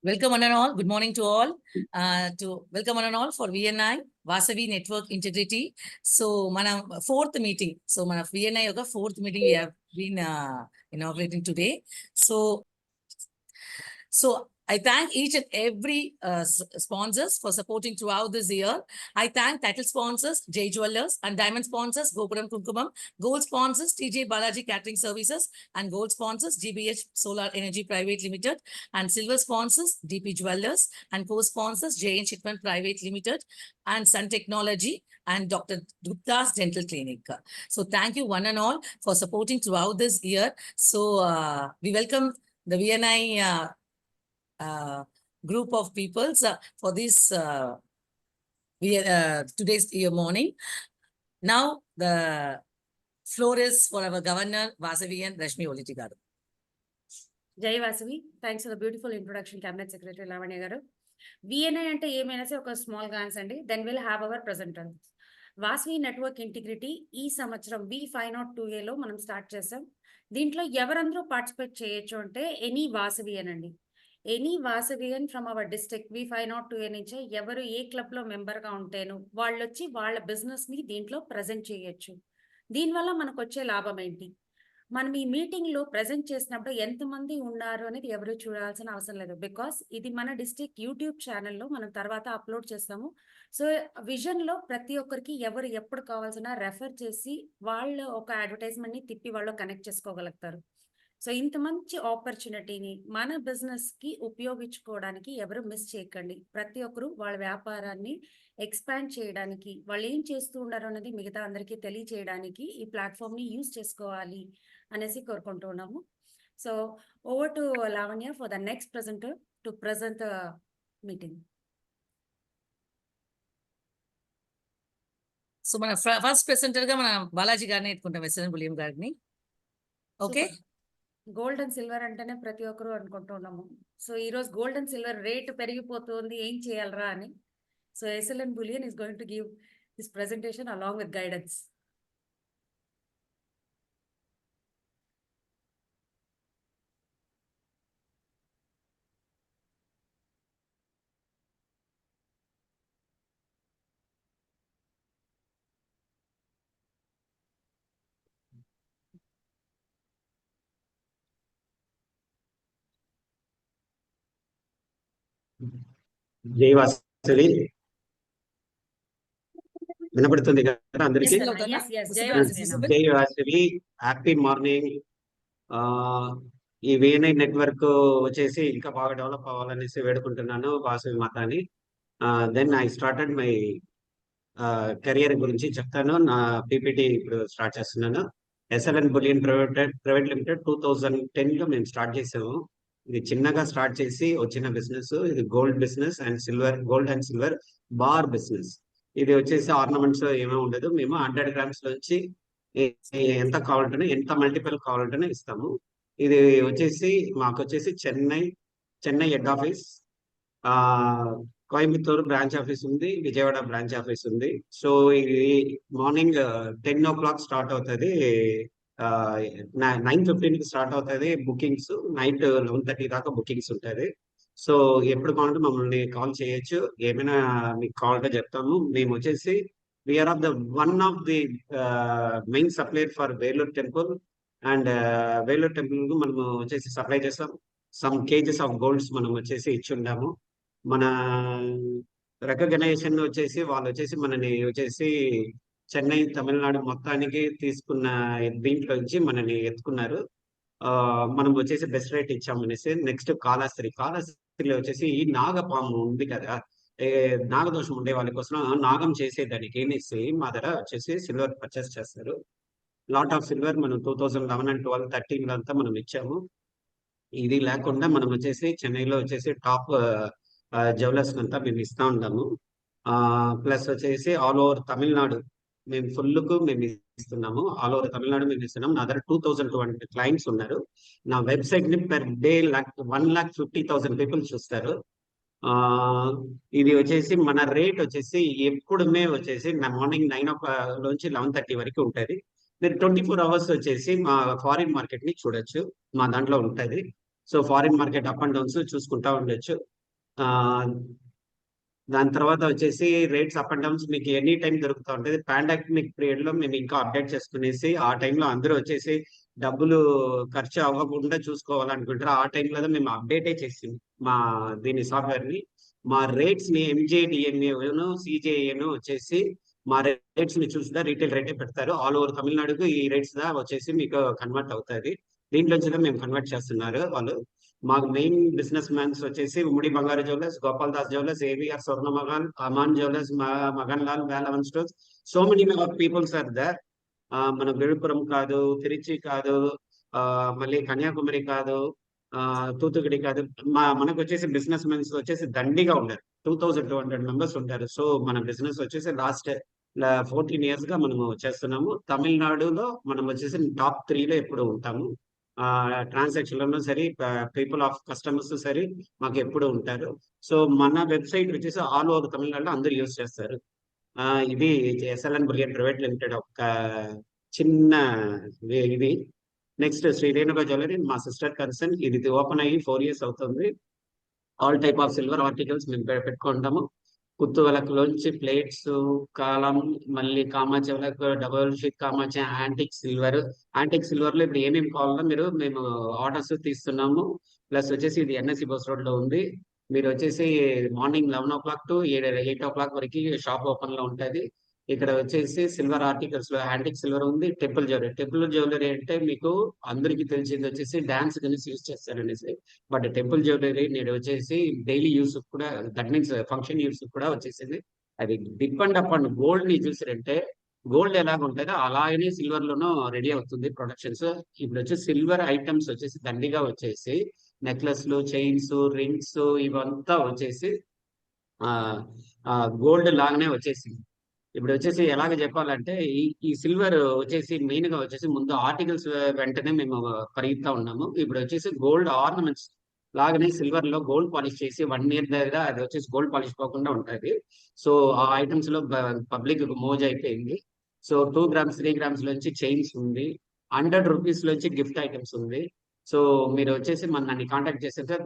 Welcome one and all. Good morning to all. Welcome one and all for VNI Vasavi Network Integrity. So, mana fourth meeting. So, mana VNI yoga fourth meeting we have been inaugurating today. So I thank each and every sponsors for supporting throughout this year. I thank title sponsors, J Jewelers, and diamond sponsors, Gopuram Kumkumam, gold sponsors, TJ Balaji Catering Services, and gold sponsors, GBH Solar Energy Private Limited, and silver sponsors, DP Jewelers, and co-sponsors, JN Shipment Private Limited, and Sun Technology, and Dr. Gupta's Dental Clinic. So thank you one and all for supporting throughout this year. So we welcome the VNI group of peoples for this today's morning. Now the floor is for our governor Vasavi and Rashmi Oliti garu. Jai Vasavi, thanks for the beautiful introduction, Cabinet Secretary Lavanya garu. VNI ante emaina se oka small glance andi, then we'll have our presenters. Vasavi Network Integrity ee samvatsaram V502A lo manam start chesam. Dintlo evarandaru participate cheyochu ante any Vasavian andi. Any Vasavian from our district V502A నుంచే ఎవరు a club లో member గా ఉంటేను వాళ్ళు వచ్చి వాళ్ళ business ని దీంట్లో present చేయొచ్చు. దీనివల్ల మనకు వచ్చే లాభం ఏంటి, మనం ఈ మీటింగ్ లో ప్రజెంట్ చేసినప్పుడు ఎంతమంది ఉన్నారు అనేది ఎవరు చూడాల్సిన అవసరం లేదు. బికాస్ ఇది మన డిస్ట్రిక్ట్ యూట్యూబ్ ఛానల్లో మనం తర్వాత అప్లోడ్ చేస్తాము. సో విజన్ లో ప్రతి ఒక్కరికి ఎవరు ఎప్పుడు కావాల్సిన రెఫర్ చేసి వాళ్ళు ఒక అడ్వర్టైజ్మెంట్ ని తిప్పి వాళ్ళు కనెక్ట్ చేసుకోగలుగుతారు. సో ఇంత మంచి ఆపర్చునిటీని మన బిజినెస్ కి ఉపయోగించుకోవడానికి ఎవరు మిస్ చేయకండి. ప్రతి ఒక్కరు వాళ్ళ వ్యాపారాన్ని ఎక్స్పాండ్ చేయడానికి, వాళ్ళు ఏం చేస్తూ ఉన్నారు అనేది మిగతా అందరికీ తెలియచేయడానికి ఈ ప్లాట్ఫామ్ ని యూజ్ చేసుకోవాలి అనేసి కోరుకుంటున్నాము. So over to Lavanya for the next presenter to present the meeting. So మన ఫస్ట్ ప్రెసెంటర్ గా మన బాలాజీ గారిని ఎత్తుకుంటాం, ఎస్ఎన్ బులియం గారిని. ఓకే, గోల్డ్ అండ్ సిల్వర్ అంటేనే ప్రతి ఒక్కరు అనుకుంటున్నాము. సో ఈ రోజు గోల్డ్ అండ్ సిల్వర్ రేట్ పెరిగిపోతుంది, ఏం చేయాలరా అని. So SLN bullion is going to give this presentation along with guidance. జై వాసవి, వినపడుతుంది కదా అందరికి? జై వాసవి, హ్యాపీ మార్నింగ్. ఈ VNI నెట్వర్క్ వచ్చేసి ఇంకా బాగా డెవలప్ అవ్వాలనేసి వేడుకుంటున్నాను వాసవి మాతాని. Then I started my career గురించి చెప్తాను. నా PPT ఇప్పుడు స్టార్ట్ చేస్తున్నాను. ఎస్ఎల్ఎన్ బులియన్ ప్రైవేట్ లిమిటెడ్ 2010 లో మేము స్టార్ట్ చేసాము. ఇది చిన్నగా స్టార్ట్ చేసి వచ్చిన బిజినెస్. ఇది gold business and silver, gold and silver bar business. ఇది వచ్చేసి ఆర్నమెంట్స్ ఏమీ ఉండదు. మేము 100 grams నుంచి ఎంత కావాలంటే ఎంత మల్టిపుల్ కావాలంటే ఇస్తాము. ఇది వచ్చేసి మాకు వచ్చేసి Chennai head office, Coimbatore branch office ఉంది, విజయవాడ బ్రాంచ్ ఆఫీస్ ఉంది. సో ఇది మార్నింగ్ 10 o'clock స్టార్ట్ అవుతుంది, 9:15 స్టార్ట్ అవుతుంది బుకింగ్స్. నైట్ 11:30 దాకా బుకింగ్స్ ఉంటుంది. సో ఎప్పుడు కావాలంటే మమ్మల్ని కాల్ చేయొచ్చు, ఏమైనా మీకు కావాలంటే చెప్తాము. మేము వచ్చేసి we are of the one of the main supplier for Vellore temple. And Vellore temple కు మనము వచ్చేసి సప్లై చేస్తాం. సమ్ కేజెస్ ఆఫ్ గోల్డ్స్ మనం వచ్చేసి ఇచ్చి ఉన్నాము. మన రికగ్నైజేషన్ వచ్చేసి వాళ్ళు వచ్చేసి మనని వచ్చేసి చెన్నై, తమిళనాడు మొత్తానికి తీసుకున్న దీంట్లో నుంచి మనని ఎత్తుకున్నారు. మనం వచ్చేసి బెస్ట్ రేట్ ఇచ్చామనేసి. నెక్స్ట్ కాళహస్తిలో వచ్చేసి ఈ నాగపాము ఉంది కదా, నాగదోషం ఉండే వాళ్ళ కోసం నాగం చేసేదానికి అనేసి మా దగ్గర వచ్చేసి సిల్వర్ పర్చేస్ చేస్తారు. లాట్ ఆఫ్ సిల్వర్ మనం 2011 and 12, 13 అంతా మనం ఇచ్చాము. ఇది లేకుండా మనం వచ్చేసి చెన్నైలో వచ్చేసి టాప్ జ్యువెలర్స్ అంతా మేము ఇస్తా ఉంటాము. ప్లస్ వచ్చేసి ఆల్ ఓవర్ తమిళనాడు మేము ఫుల్కు మేము ఇస్తున్నాము. ఆల్ ఓవర్ తమిళనాడు మేము ఇస్తున్నాము. నా దగ్గర 2200 క్లయింట్స్ ఉన్నారు. నా వెబ్సైట్ ని పెర్ డే 1,50,000 పీపుల్ చూస్తారు. ఇది వచ్చేసి మన రేట్ వచ్చేసి ఎప్పుడుమే వచ్చేసి మార్నింగ్ 9 o'clock నుంచి 11:30 వరకు ఉంటుంది. మీరు 24 hours వచ్చేసి మా ఫారిన్ మార్కెట్ ని చూడొచ్చు, మా దాంట్లో ఉంటుంది. So foreign market up and downs చూసుకుంటా ఉండొచ్చు. దాని తర్వాత వచ్చేసి రేట్స్ అప్ అండ్ డౌన్స్ మీకు ఎనీ టైం దొరుకుతూ ఉంటుంది. పాండమిక్ పీరియడ్ లో మేము ఇంకా అప్డేట్ చేసుకునేసి ఆ టైంలో అందరూ వచ్చేసి డబ్బులు ఖర్చు అవ్వకుండా చూసుకోవాలనుకుంటారు. ఆ టైంలో మేము అప్డేటే చేసి మా దీని సాఫ్ట్వేర్ ని మా రేట్స్ ని ఎంజేడిఎంఏను సిజేఏను వచ్చేసి మా రేట్స్ ని చూసినా రీటైల్ రేటే పెడతారు. ఆల్ ఓవర్ తమిళనాడుకు ఈ రేట్స్ దా వచ్చేసి మీకు కన్వర్ట్ అవుతుంది. దీంట్లోంచి మేము కన్వర్ట్ చేస్తున్నారు వాళ్ళు. మాకు మెయిన్ బిజినెస్ మ్యాన్స్ వచ్చేసి Ummadi Bangaru jewellers, Gopal Das jewellers, AVR Swarnamahal, Aman jewellers, Magan Lal, Velavan stores. So many peoples are there. మన విழுப்புరం కాదు, తిరుచి కాదు, మళ్ళీ కన్యాకుమారి కాదు, తూతుకుడి కాదు. మనకు వచ్చేసి బిజినెస్ మెన్స్ వచ్చేసి దండిగా ఉంటారు. 2200 మెంబర్స్ ఉంటారు. సో మన బిజినెస్ వచ్చేసి లాస్ట్ 14 years గా మనము చేస్తున్నాము. తమిళనాడులో మనం వచ్చేసి టాప్ 3లో ఎప్పుడు ఉంటాము. ట్రాన్సాక్షన్లలో సరే, పీపుల్ ఆఫ్ కస్టమర్స్ సరే మాకు ఎప్పుడు ఉంటారు. సో మన వెబ్సైట్ వచ్చేసి ఆల్ ఓవర్ తమిళనాడులో అందరూ యూజ్ చేస్తారు. ఇది ఎస్ఎల్ఎన్ బులియన్ ప్రైవేట్ లిమిటెడ్ ఒక చిన్న ఇది. నెక్స్ట్ శ్రీ రేణుకా జ్యువెలరీ మా సిస్టర్ కన్సర్న్. ఇది ఓపెన్ అయ్యి 4 years అవుతుంది. All type of silver articles మేము పెట్టుకుంటాము. కుత్తు వెలకులోంచి ప్లేట్స్, కాలం, మళ్ళీ కామాచి వెలకు, double sheet Kamatchi, antique silver. Antique silver లో ఇప్పుడు ఏమేమి కావాలో మేము ఆర్డర్స్ తీస్తున్నాము. ప్లస్ వచ్చేసి ఇది ఎన్ఎస్సి బస్ రోడ్ లో ఉంది. మీరు వచ్చేసి మార్నింగ్ 11 o'clock to 8 o'clock వరకు షాప్ ఓపెన్ లో ఉంటుంది. ఇక్కడ వచ్చేసి సిల్వర్ ఆర్టికల్స్ లో యాంటిక్ సిల్వర్ ఉంది. Temple jewellery. టెంపుల్ జ్యువెలరీ అంటే మీకు అందరికి తెలిసింది వచ్చేసి డాన్స్ కలిసి యూజ్ చేస్తారనేసి. బట్ టెంపుల్ జ్యువెలరీ నేను వచ్చేసి డైలీ యూస్ కూడా, దట్ మీన్స్ ఫంక్షన్ యూస్ కూడా వచ్చేసింది. అది డిపెండ్ అపాన్ గోల్డ్ ని చూసారంటే గోల్డ్ ఎలాగ ఉంటుందో అలాగనే సిల్వర్ లోనూ రెడీ అవుతుంది ప్రొడక్షన్స్. ఇప్పుడు వచ్చేసి సిల్వర్ ఐటమ్స్ వచ్చేసి దండిగా వచ్చేసి నెక్లెస్లు, చైన్స్, రింగ్స్ ఇవంతా వచ్చేసి గోల్డ్ లాగానే వచ్చేసింది. ఇప్పుడు వచ్చేసి ఎలాగ చెప్పాలంటే ఈ సిల్వర్ వచ్చేసి మెయిన్ గా వచ్చేసి ముందు ఆర్టికల్స్ వెంటనే మేము పరిగెత్తా ఉన్నాము. ఇప్పుడు వచ్చేసి గోల్డ్ ఆర్నమెంట్స్ లాగానే సిల్వర్ లో గోల్డ్ పాలిష్ చేసి 1 year దగ్గర అది వచ్చేసి గోల్డ్ పాలిష్ పోకుండా ఉంటుంది. సో ఆ ఐటమ్స్ లో పబ్లిక్ మోజ్ అయిపోయింది. సో 2 grams 3 grams లోంచి చైన్స్ ఉంది. 100 rupees లోంచి గిఫ్ట్ ఐటమ్స్ ఉంది. సో మీరు వచ్చేసి నన్ను కాంటాక్ట్ చేస్తే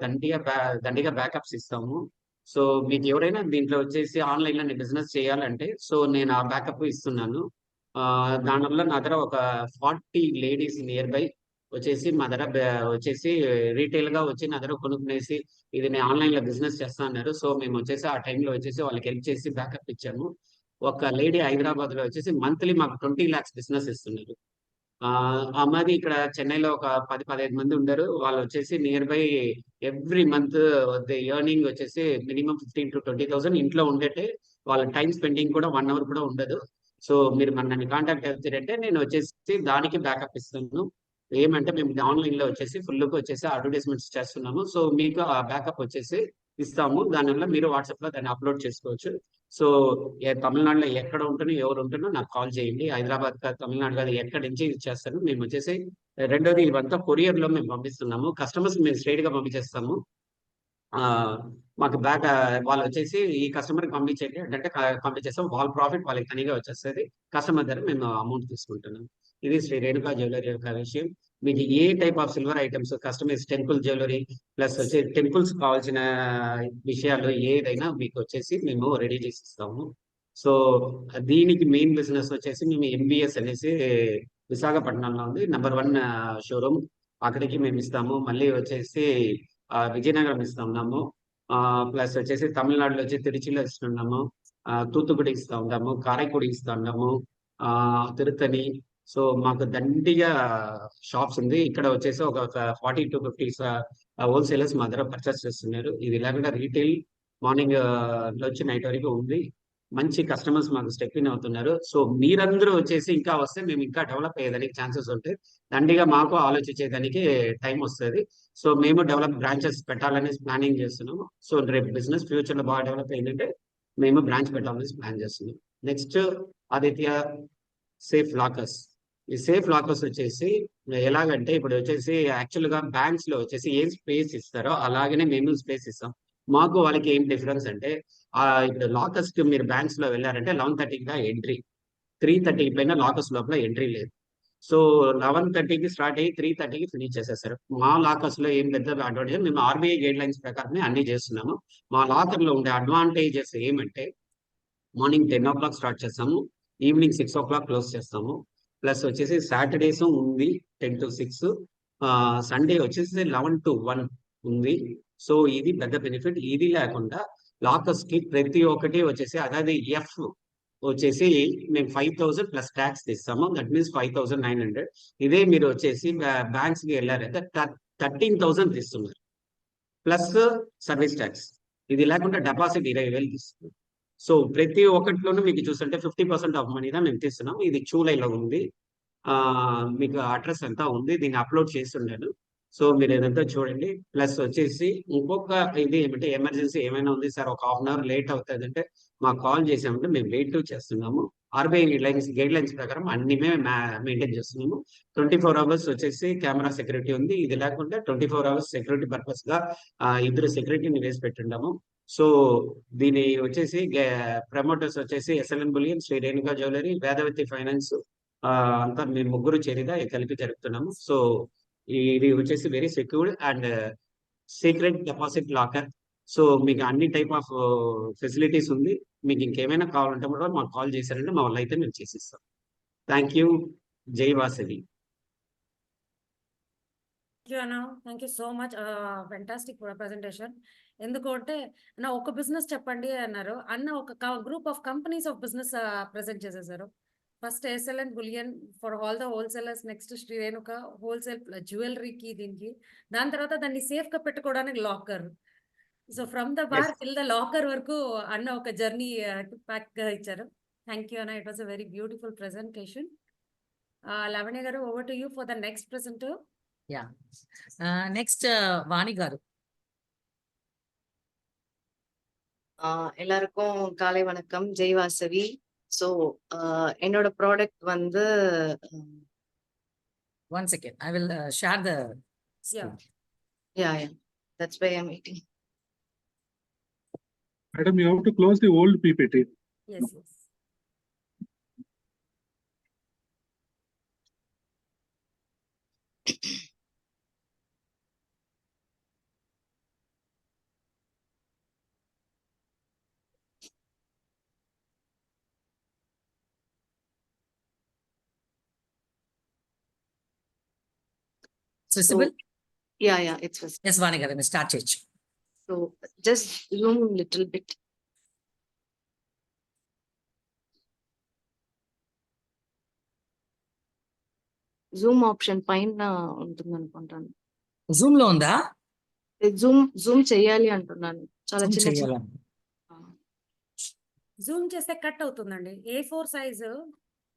దండిగా బ్యాకప్స్ ఇస్తాము. సో మీకు ఎవరైనా దీంట్లో వచ్చేసి ఆన్లైన్ లో బిజినెస్ చేయాలంటే సో నేను ఆ బ్యాకప్ ఇస్తున్నాను. దానివల్ల నా దగ్గర ఒక 40 లేడీస్ నియర్ బై వచ్చేసి మా దగ్గర వచ్చేసి రీటైల్ గా వచ్చి నా దగ్గర కొనుక్కునేసి ఇది నేను ఆన్లైన్ లో బిజినెస్ చేస్తా అన్నారు. సో మేము వచ్చేసి ఆ టైంలో వచ్చేసి వాళ్ళకి హెల్ప్ చేసి బ్యాకప్ ఇచ్చాము. ఒక లేడీ హైదరాబాద్ లో వచ్చేసి మంత్లీ మాకు 20 lakhs బిజినెస్ ఇస్తున్నారు. మాది ఇక్కడ చెన్నైలో ఒక 10-15 మంది ఉండరు. వాళ్ళు వచ్చేసి near by every month earning వచ్చేసి మినిమం 15,000 to 20,000 ఇంట్లో ఉండేటే వాళ్ళ టైం స్పెండింగ్ కూడా 1 hour కూడా ఉండదు. సో మీరు నన్ను కాంటాక్ట్ అవుతారంటే నేను వచ్చేసి దానికి బ్యాకప్ ఇస్తాను. ఏమంటే మేము ఆన్లైన్ లో వచ్చేసి ఫుల్ వచ్చేసి అడ్వర్టైజ్మెంట్స్ చేస్తున్నాము. సో మీకు ఆ బ్యాకప్ వచ్చేసి ఇస్తాము. దానివల్ల మీరు వాట్సాప్ లో దాన్ని అప్లోడ్ చేసుకోవచ్చు. సో తమిళనాడులో ఎక్కడ ఉంటున్నా ఎవరు ఉంటున్నా నాకు కాల్ చేయండి. హైదరాబాద్ కాదు, తమిళనాడు కాదు, ఎక్కడి నుంచి చేస్తాను. మేము వచ్చేసి రెండోది ఇవంతా కొరియర్ లో మేము పంపిస్తున్నాము. కస్టమర్స్ మేము స్ట్రైట్ గా పంపించేస్తాము. మాకు వాళ్ళు వచ్చేసి ఈ కస్టమర్ కి పంపించేది అంటే పంపించేస్తాం. వాళ్ళ ప్రాఫిట్ వాళ్ళకి తనిగా వచ్చేస్తుంది. కస్టమర్ దగ్గర మేము అమౌంట్ తీసుకుంటున్నాం. ఇది శ్రీ రేణుకా జ్యువెలరీ యొక్క విషయం. మీకు ఏ type of silver items customise temple jewellery plus వచ్చి టెంపుల్స్ కావాల్సిన విషయాలు ఏదైనా మీకు వచ్చేసి మేము రెడీ చేసి ఇస్తాము. సో దీనికి మెయిన్ బిజినెస్ వచ్చేసి మేము ఎంబీఎస్ అనేసి విశాఖపట్నంలో ఉంది. Number 1 showroom. అక్కడికి మేము ఇస్తాము. మళ్ళీ వచ్చేసి విజయనగరం ఇస్తున్నాము. ప్లస్ వచ్చేసి తమిళనాడులో వచ్చి తిరుచిలో ఇస్తున్నాము. తూత్తుకుడి ఇస్తా ఉన్నాము. కారైకుడి ఇస్తా ఉన్నాము. తిరుత్తని. సో మాకు దండిగా షాప్స్ ఉంది. ఇక్కడ వచ్చేసి ఒక 40 to 50 హోల్సేలర్స్ మా దగ్గర పర్చేస్ చేస్తున్నారు. ఇది లేకుండా రీటైల్ మార్నింగ్ వచ్చి నైట్ వరకు ఉంది. మంచి కస్టమర్స్ మాకు స్టెప్ ఇన్ అవుతున్నారు. సో మీరందరూ వచ్చేసి ఇంకా వస్తే మేము ఇంకా డెవలప్ అయ్యేదానికి ఛాన్సెస్ ఉంటాయి. దండిగా మాకు ఆలోచించేదానికి టైం వస్తుంది. సో మేము డెవలప్ బ్రాంచెస్ పెట్టాలనేసి ప్లానింగ్ చేస్తున్నాము. సో రేపు బిజినెస్ ఫ్యూచర్ లో బాగా డెవలప్ అయిందంటే మేము బ్రాంచ్ పెట్టాలనేసి ప్లాన్ చేస్తున్నాం. Next Aditya safe lockers. ఈ సేఫ్ లాకర్స్ వచ్చేసి ఎలాగంటే ఇప్పుడు వచ్చేసి యాక్చువల్ గా బ్యాంక్స్ లో వచ్చేసి ఏం స్పేస్ ఇస్తారో అలాగనే మేము స్పేస్ ఇస్తాం. మాకు వాళ్ళకి ఏం డిఫరెన్స్ అంటే ఇప్పుడు లాకర్స్ కి మీరు బ్యాంక్స్ లో వెళ్ళారంటే 11:30 ఎంట్రీ, 3:30 పైన లాకర్స్ లోపల ఎంట్రీ లేదు. సో 11:30కి స్టార్ట్ అయ్యి 3:30కి ఫినిష్ చేసేస్తారు. మా లాకర్స్ లో ఏం పెద్ద అడ్వాంటేజ్, మేము ఆర్బీఐ గైడ్ లైన్స్ ప్రకారమే అన్ని చేస్తున్నాము. మా లాకర్ లో ఉండే అడ్వాంటేజెస్ ఏమంటే మార్నింగ్ 10 o'clock స్టార్ట్ చేస్తాము, ఈవినింగ్ 6 o'clock క్లోజ్ చేస్తాము. ప్లస్ వచ్చేసి సాటర్డేస్ ఉంది 10 to 6, సండే వచ్చేసి 11 to 1 ఉంది. సో ఇది పెద్ద బెనిఫిట్. ఇది లేకుండా లాకర్స్ కి ప్రతి ఒక్కటి వచ్చేసి అదే ఎఫ్ వచ్చేసి మేము 5,000 ప్లస్ ట్యాక్స్ తీస్తాము. That means 5,900. ఇదే మీరు వచ్చేసి బ్యాంక్స్ కి వెళ్ళారంటే 13,000 తీస్తున్నారు ప్లస్ సర్వీస్ ట్యాక్స్. ఇది లేకుండా డిపాజిట్ 20,000 తీస్తున్నారు. సో ప్రతి ఒక్కటిలోనూ మీకు చూస్తుంటే 50% ఆఫ్ మనీగా మేము తీస్తున్నాం. ఇది జూలైలో ఉంది. మీకు అడ్రస్ అంతా ఉంది, దీన్ని అప్లోడ్ చేస్తుండాను. సో మీరు ఏదంతా చూడండి. ప్లస్ వచ్చేసి ఇంకొక ఇది ఏమంటే ఎమర్జెన్సీ ఏమైనా ఉంది సార్, ఒక 1/2 hour లేట్ అవుతుంది అంటే మాకు కాల్ చేసామంటే మేము వెయిట్ చేస్తున్నాము. ఆర్బీఐ గైడ్ లైన్స్ ప్రకారం అన్ని మేము మెయింటైన్ చేస్తున్నాము. 24 hours వచ్చేసి కెమెరా సెక్యూరిటీ ఉంది. ఇది లేకుండా 24 hours సెక్యూరిటీ పర్పస్ గా 2 సెక్యూరిటీని వేసి పెట్టుంటాము. సో దీని వచ్చేసి ప్రమోటర్స్ వచ్చేసి SLN bullion, Shri Renuka jewellery, Vedavathi finance, అంతా మేము ముగ్గురు చేరిగా కలిపి జరుపుతున్నాము. సో ఇది వచ్చేసి very secured and secret deposit locker. So మీకు అన్ని టైప్ ఆఫ్ ఫెసిలిటీస్ ఉంది. మీకు ఇంకేమైనా కావాలంటే కూడా మాకు కాల్ చేశారంటే మా వాళ్ళు అయితే మేము చేసిస్తాం. Thank you. జై Vasavi. Thank you so much. Fantastic presentation. ఎందుకంటే నా ఒక బిజినెస్ చెప్పండి అన్నారు, అన్న ఒక group of companies of business present చేసేసారు. First SLN bullion for all the wholesalers, next Shri Renuka wholesale జ్యువెలరీకి, దీనికి దాని తర్వాత దాన్ని సేఫ్ గా పెట్టుకోవడానికి locker. So from the bar till the locker వరకు అన్న ఒక జర్నీ ప్యాక్ గా ఇచ్చారు. థ్యాంక్ యూ అన్న. It was a very beautiful presentation. Lavanya గారు, over to you for the next presenter. Yeah, next Vani garu. எல்லாருக்கும் காலை வணக்கம். ஜெய் வாசவி. ஸோ என்னோட ப்ராடக்ட் வந்து One second, I will share the Yeah. yeah, that's why I'm waiting. Madam, you have to close the old PPT. Yes, yes. It's visible? Yeah, it's first. Yes, Vani garu, మీరు start చేయొచ్చు. So just zoom little bit. Zoom option పైన ఉంటుంది అనుకుంటాను. Zoom లో ఉందా? Zoom చేయాలి అంటున్నాను. చాలా Zoom చిన్న చేయాలా? జూమ్ చేస్తే కట్ అవుతుందండి. A4 సైజు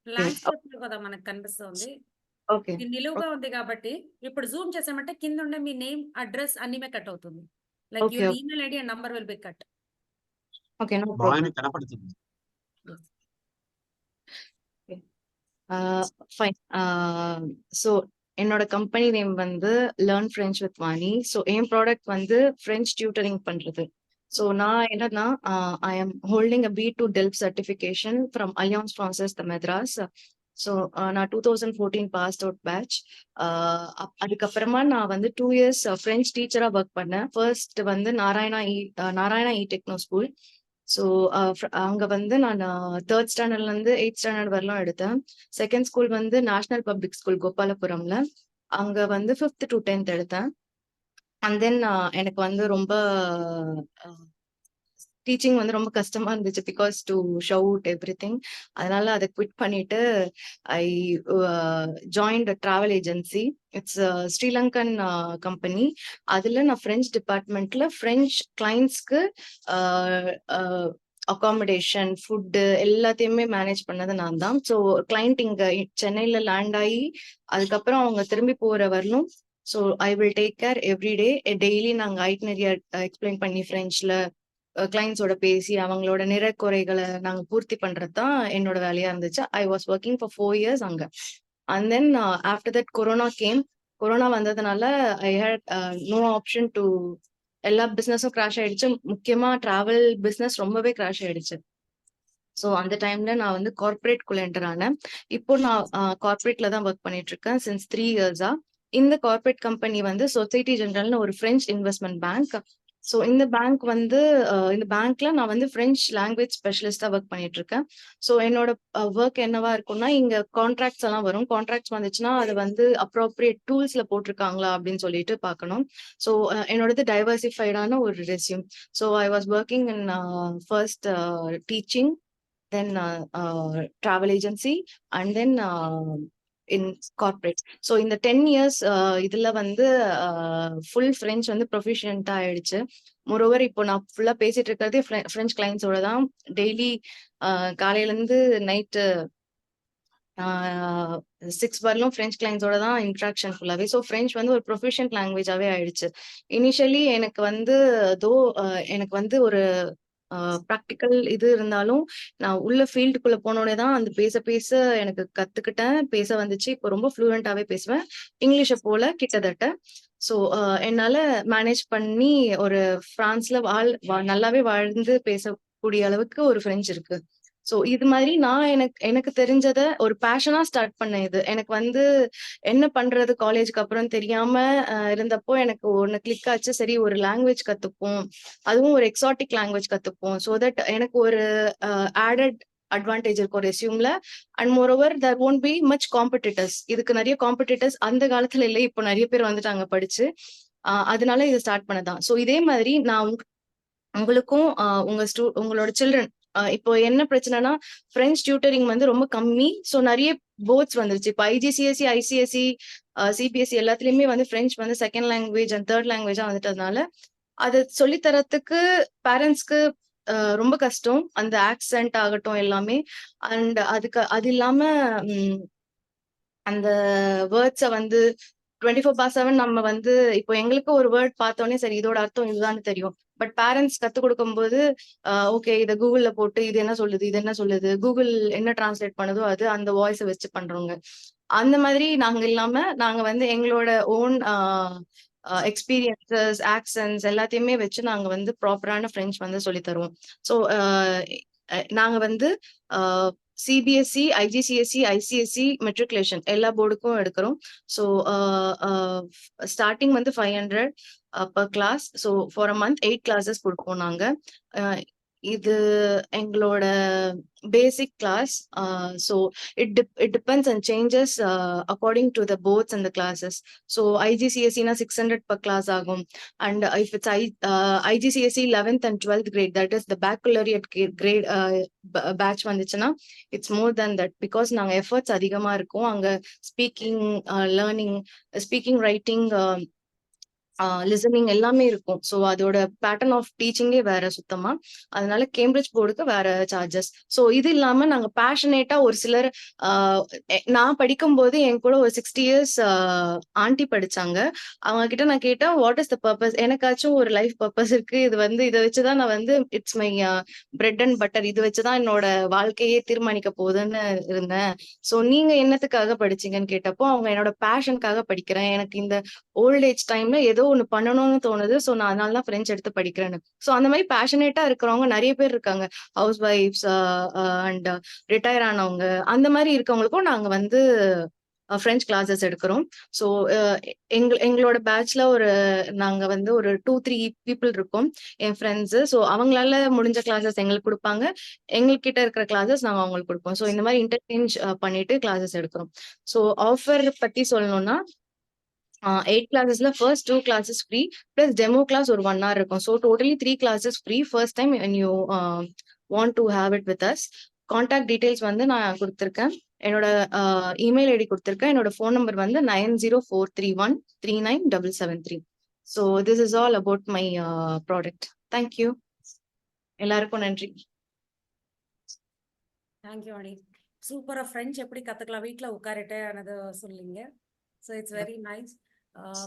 ల్యాండ్స్కేప్ కదా మనకు కనిపిస్తుంది. ఓకే ఇది నిలువుగా ఉంది కాబట్టి ఇప్పుడు జూమ్ చేసామంటే కింద ఉండే మీ నేమ్, అడ్రస్ అన్ని కట్ అవుతుంది. Like Okay, your okay. Email ID and number will be cut. Okay no problem. బాగా కనపడుతుంది. ஃபைன். ஸோ என்னோட கம்பெனி நேம் வந்து learn French with Vani. So என் ப்ராடக்ட் வந்து ஃப்ரெஞ்ச் டியூட்டரிங் பண்றது. ஸோ நான் என்னன்னா I am holding a B2 DELF certification from Alliance Française de Madras. So நான் 2014 பாஸ்ட் அவுட் பேட்ச். அதுக்கப்புறமா நான் வந்து 2 years ஃப்ரெஞ்ச் டீச்சரா ஒர்க் பண்ணேன். ஃபர்ஸ்ட் வந்து நாராயணா இ டெக்னோ ஸ்கூல். ஸோ அங்க வந்து நான் 3rd ஸ்டாண்டர்ட்ல இருந்து 8th ஸ்டாண்டர்ட் வரலாம் எடுத்தேன். செகண்ட் ஸ்கூல் வந்து நேஷனல் பப்ளிக் ஸ்கூல் கோபாலபுரம்ல, அங்க வந்து 5th to 10th எடுத்தேன். அண்ட் தென் எனக்கு வந்து ரொம்ப டீச்சிங் வந்து ரொம்ப கஷ்டமா இருந்துச்சு, பிகாஸ் டு ஷவுட் எவ்ரிதிங். அதனால அதை குவிட் பண்ணிட்டு I joined travel agency. It's Sri Lankan company. அதுல நான் ஃப்ரெஞ்ச் டிபார்ட்மெண்ட்ல ஃப்ரெஞ்ச் கிளைண்ட்ஸ்க்கு அகாமடேஷன், ஃபுட்டு எல்லாத்தையுமே மேனேஜ் பண்ணது நான் தான். ஸோ கிளைண்ட் இங்க சென்னையில லேண்ட் ஆகி அதுக்கப்புறம் அவங்க திரும்பி போற வரலும் so I will take care everyday. Daily நாங்கள் ஐட்னரியா எக்ஸ்பிளைன் பண்ணி ஃப்ரெஞ்ச்ல கிளைண்ட்ஸோட பேசி அவங்களோட நிறைக்குறைகளை நாங்க பூர்த்தி பண்றதுதான் என்னோட வேலையா இருந்துச்சு. I was working for 4 years அங்க. And then after that corona game. Corona வந்ததுனால ஐ ஹேட் நோ ஆப்ஷன் டு, எல்லா பிசினஸும் கிராஷ் ஆயிடுச்சு. முக்கியமா டிராவல் பிசினஸ் ரொம்பவே கிராஷ் ஆயிடுச்சு. ஸோ அந்த டைம்ல நான் வந்து கார்ப்பரேட் குள்ள என்டர் ஆனேன். இப்போ நான் கார்ப்பரேட்ல தான் ஒர்க் பண்ணிட்டு இருக்கேன் சின்ஸ் 3 இயர்ஸா. இந்த கார்ப்பரேட் கம்பெனி வந்து சொசைட்டி ஜெனரல்னு ஒரு பிரெஞ்ச் இன்வெஸ்ட்மெண்ட் பேங்க். ஸோ இந்த பேங்க் வந்து இந்த பேங்க்ல நான் வந்து பிரெஞ்ச் லாங்குவேஜ் ஸ்பெஷலிஸ்டா ஒர்க் பண்ணிட்டு இருக்கேன். ஸோ என்னோட ஒர்க் என்னவா இருக்கும்னா, இங்க கான்ட்ராக்ட்ஸ் எல்லாம் வரும். கான்ட்ராக்ட்ஸ் வந்துச்சுன்னா அது வந்து அப்ரோப்ரியேட் டூல்ஸ்ல போட்டிருக்காங்களா அப்படின்னு சொல்லிட்டு பார்க்கணும். ஸோ என்னோடது டைவர்சிஃபைடான ஒரு resume. So I was working in first teaching, then travel agency, and then in corporate. So in the 10 years இதுல வந்து full French வந்து proficient ஆயிடுச்சு. moreover இப்போ நான் ஃபுல்லா பேசிட்டு இருக்கிறதே French clientsோட தான். டெய்லி காலையில இருந்து நைட்டு 6 வரலும் French clientsோட தான் இன்ட்ராக்ஷன் ஃபுல்லாவே. ஸோ French வந்து ஒரு ப்ரொஃபிஷியன்ட் லாங்குவேஜாவே ஆயிடுச்சு. இனிஷியலி எனக்கு வந்து எனக்கு வந்து ஒரு ப்ராக்டிக்கல் இது இருந்தாலும், நான் உள்ள ஃபீல்டுக்குள்ள போனோனே தான் அந்த பேச பேச எனக்கு கத்துக்கிட்டேன். பேச வந்துச்சு. இப்போ ரொம்ப ஃப்ளூயன்ட்டாவே பேசுவேன். இங்கிலீஷ போல கிட்டத்தட்ட. ஸோ என்னால மேனேஜ் பண்ணி ஒரு பிரான்ஸ்ல நல்லாவே வாழ்ந்து பேசக்கூடிய அளவுக்கு ஒரு ஃப்ரெஞ்ச் இருக்கு. ஸோ இது மாதிரி நான் எனக்கு தெரிஞ்சத ஒரு பேஷனா ஸ்டார்ட் பண்ணேன் இது. எனக்கு வந்து என்ன பண்றது காலேஜ்க்கு அப்புறம் தெரியாம இருந்தப்போ எனக்கு ஒண்ணு கிளிக் ஆச்சு. சரி ஒரு லாங்குவேஜ் கத்துப்போம். அதுவும் ஒரு எக்ஸாட்டிக் லாங்குவேஜ் கத்துப்போம். ஸோ தட் எனக்கு ஒரு ஆடட் அட்வான்டேஜ் இருக்கும் ரெஸ்யூம்ல. And moreover there won't be much competitors. இதுக்கு நிறைய காம்படிட்டர்ஸ் அந்த காலத்துல இல்லை. இப்போ நிறைய பேர் வந்துட்டாங்க படிச்சு. அதனால இது ஸ்டார்ட் பண்ணதான். ஸோ இதே மாதிரி நான் உங்களுக்கும் உங்களோட சில்ட்ரன் இப்போ என்ன பிரச்சனைனா, பிரெஞ்ச் டியூட்டரிங் வந்து ரொம்ப கம்மி. ஸோ நிறைய போர்ட்ஸ் வந்துருச்சு. இப்போ ஐஜிசிஎஸ்சி, ஐசிஎஸ்சி, சிபிஎஸ்சி எல்லாத்துலயுமே வந்து பிரெஞ்ச் வந்து செகண்ட் லாங்குவேஜ் அண்ட் தேர்ட் லாங்குவேஜா வந்துட்டதுனால அது சொல்லித்தரத்துக்கு பேரண்ட்ஸ்க்கு ரொம்ப கஷ்டம். அந்த ஆக்சென்ட் ஆகட்டும் எல்லாமே. அண்ட் அது இல்லாம அந்த வேர்ட்ஸை வந்து 24/7 நம்ம வந்து இப்போ எங்களுக்கு ஒரு வேர்ட் பார்த்தோன்னே சரி இதோட அர்த்தம் இதுதான் தெரியும். பட் பேரண்ட்ஸ் கத்துக் கொடுக்கும்போது ஓகே இதை கூகுள்ல போட்டு இது என்ன சொல்லுது, இது என்ன சொல்லுது, கூகுள் என்ன டிரான்ஸ்லேட் பண்ணுதோ அது அந்த வாய்ஸை வச்சு பண்றோங்க. அந்த மாதிரி நாங்க இல்லாம நாங்க வந்து எங்களோட ஓன் எக்ஸ்பீரியன்சஸ், ஆக்சன்ஸ் எல்லாத்தையுமே வச்சு நாங்க வந்து ப்ராப்பரான ஃப்ரெஞ்ச் வந்து சொல்லி தருவோம். ஸோ நாங்க வந்து சிபிஎஸ்சி, ஐஜிசிஎஸ்சி, ஐசிஎஸ்சி, மெட்ரிகுலேஷன் எல்லா போர்டுக்கும் எடுக்கிறோம். ஸோ ஸ்டார்டிங் வந்து 500 per class. So for a month 8 classes கொடுப்போம் நாங்க. இது எங்களோட basic class. So it depends and changes according to the boards and the classes. So ஐஜிசிஎஸ்சினா 600 per class ஆகும். And if it's IGCSE 11th and 12th grade, that is the baccalaureate grade batch வந்துச்சுன்னா it's more than that. Because நாங்கள் efforts அதிகமா இருக்கும் அங்க. Speaking, learning, speaking, writing, listening எல்லாமே இருக்கும். So அதோட பேட்டர்ன் ஆஃப் டீச்சிங்கே வேற சுத்தமா. அதனால கேம்பிரிட்ஜ் போர்டுக்கு வேற சார்ஜஸ். ஸோ இது இல்லாம நாங்க பேஷனேட்டா ஒரு சிலர் நான் படிக்கும் போது என் கூட ஒரு 60 years ஆண்டி படிச்சாங்க. அவங்க கிட்ட நான் கேட்டேன் வாட் இஸ் த பர்பஸ். எனக்காச்சும் ஒரு லைஃப் பர்பஸ் இருக்கு. இது வந்து இதை வச்சுதான் நான் வந்து it's my bread and butter. இது வச்சுதான் என்னோட வாழ்க்கையே தீர்மானிக்க போகுதுன்னு இருந்தேன். ஸோ நீங்க என்னத்துக்காக படிச்சீங்கன்னு கேட்டப்போ அவங்க என்னோட பேஷனுக்காக படிக்கிறேன். எனக்கு இந்த ஓல்ட் ஏஜ் டைம்ல ஏதோ ஒண்ணு பண்ணணும்னு தோணுது. ஸோ நான் அதனால தான் பிரெஞ்ச் எடுத்து படிக்கிறேன்னு. ஸோ அந்த மாதிரி பேஷனேட்டா இருக்கிறவங்க நிறைய பேர் இருக்காங்க. ஹவுஸ் ஒய்ஃப்ஸ் அண்ட் ரிட்டையர் ஆனவங்க, அந்த மாதிரி இருக்கவங்களுக்கும் நாங்க வந்து பிரெஞ்ச் கிளாஸஸ் எடுக்கிறோம். ஸோ எங்களோட பேட்ச்ல நாங்க வந்து ஒரு 2-3 people இருக்கோம், என் ஃப்ரெண்ட்ஸ். ஸோ அவங்களால முடிஞ்ச கிளாஸஸ் எங்களுக்கு கொடுப்பாங்க. எங்ககிட்ட இருக்கிற கிளாஸஸ் நாங்க அவங்களுக்கு கொடுப்போம். ஸோ இந்த மாதிரி இன்டர்சேஞ்ச் பண்ணிட்டு கிளாஸஸ் எடுக்கிறோம். ஸோ ஆஃபர் பத்தி சொல்லணும்னா 8 classes first 2 classes free plus demo class ஒரு 1 hour இருக்கும். So totally 3 classes free first time when you want to have it with us. Contact details வந்து நான் கொடுத்துருக்கேன். என்னோட இமெயில் ஐடி கொடுத்துருக்கேன். என்னோட ஃபோன் நம்பர் வந்து 9043139773. So this is all about my product. Thank you. எல்லாருக்கும் நன்றி. தேங்க்யூ அனி. சூப்பரா ஃப்ரெஞ்ச் எப்படி கத்துக்கலாம் வீட்ல உட்காரிட்டே ஆனது சொல்லிங்க. So it's very nice.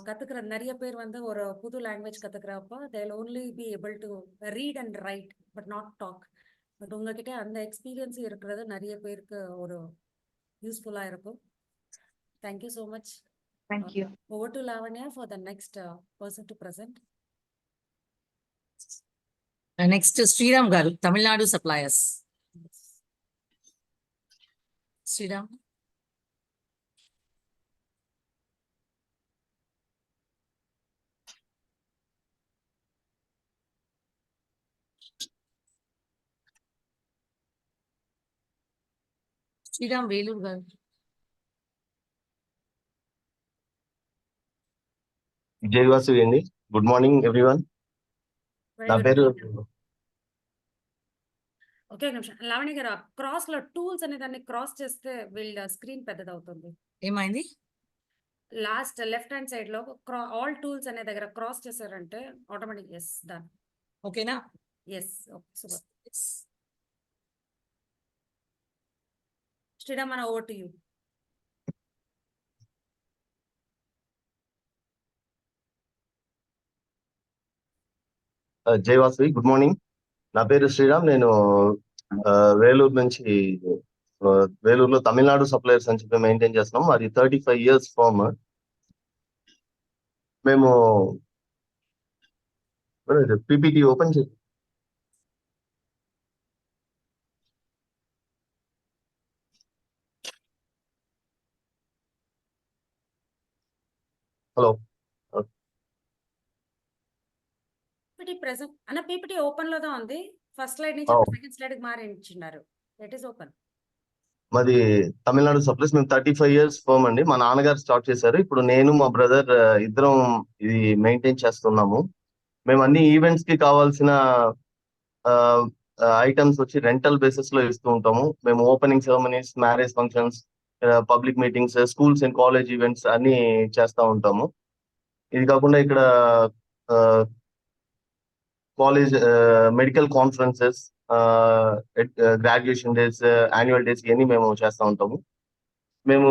கத்துக்கிற நிறைய பேர் வந்து ஒரு புது லாங்குவேஜ் கத்துக்கிறப்ப they'll only be able to read and write but not talk. But உங்ககிட்ட அந்த எக்ஸ்பீரியன்ஸ் இருக்கிறது நிறைய பேருக்கு ஒரு யூஸ்ஃபுல்லா இருக்கும். Thank you so much. Thank you. Over to Lavanya for the next person to present. Next, Sriram Garu, Tamil Nadu Suppliers. Sriram. Sriram Velur garu. జయవాసవి అండి. Good morning everyone. Very నా good పేరు morning. ఒకే ఒక నిమిషం లావణ్య గారు క్రాస్ లో టూల్స్ అనే దాన్ని cross చేస్తే వీళ్ళ స్క్రీన్ పెద్దదవుతుంది. ఏమైంది? లాస్ట్ లెఫ్ట్ హ్యాండ్ సైడ్ లో ఆల్ టూల్స్ అనే దగ్గర క్రాస్ చేశారంటే ఆటోమేటిక్ ఎస్ డన్. ఓకేనా? Yes super. శ్రీరామ్ మన ఓవర్ టు యూ. జయవాసవి. Good morning. నా పేరు శ్రీరామ్. నేను వేలూరు నుంచి వేలూరులో తమిళనాడు సప్లయర్స్ అని చెప్పి మెయింటైన్ చేస్తున్నాం. అది 35 years ఫార్మ్. మేము పీపీటీ ఓపెన్ చేసి హలో పీపీటీ ప్రెసెంట్ అన్న పీపీటీ ఓపెన్ లోనే ఉంది. ఫస్ట్ స్లైడ్ నుంచి సెకండ్ స్లైడ్ కి మారించినారు. It is open. మాది తమిళనాడు సప్లైస్. మేము 35 years ఫార్మ్ అండి. మా నాన్నగారు స్టార్ట్ చేశారు. ఇప్పుడు నేను మా బ్రదర్ ఇద్దరం ఇది మెయింటైన్ చేస్తున్నాము. మేము అన్ని ఈవెంట్స్ కి కావాల్సిన ఐటమ్స్ వచ్చి రెంటల్ బేసిస్ లో ఇస్తూ ఉంటాము. మేము opening ceremonies, marriage functions, public meetings, schools and college events అన్ని చేస్తూ ఉంటాము. ఇది కాకుండా ఇక్కడ college medical conferences, graduation days, annual days ఇవన్నీ మేము చేస్తూ ఉంటాము. మేము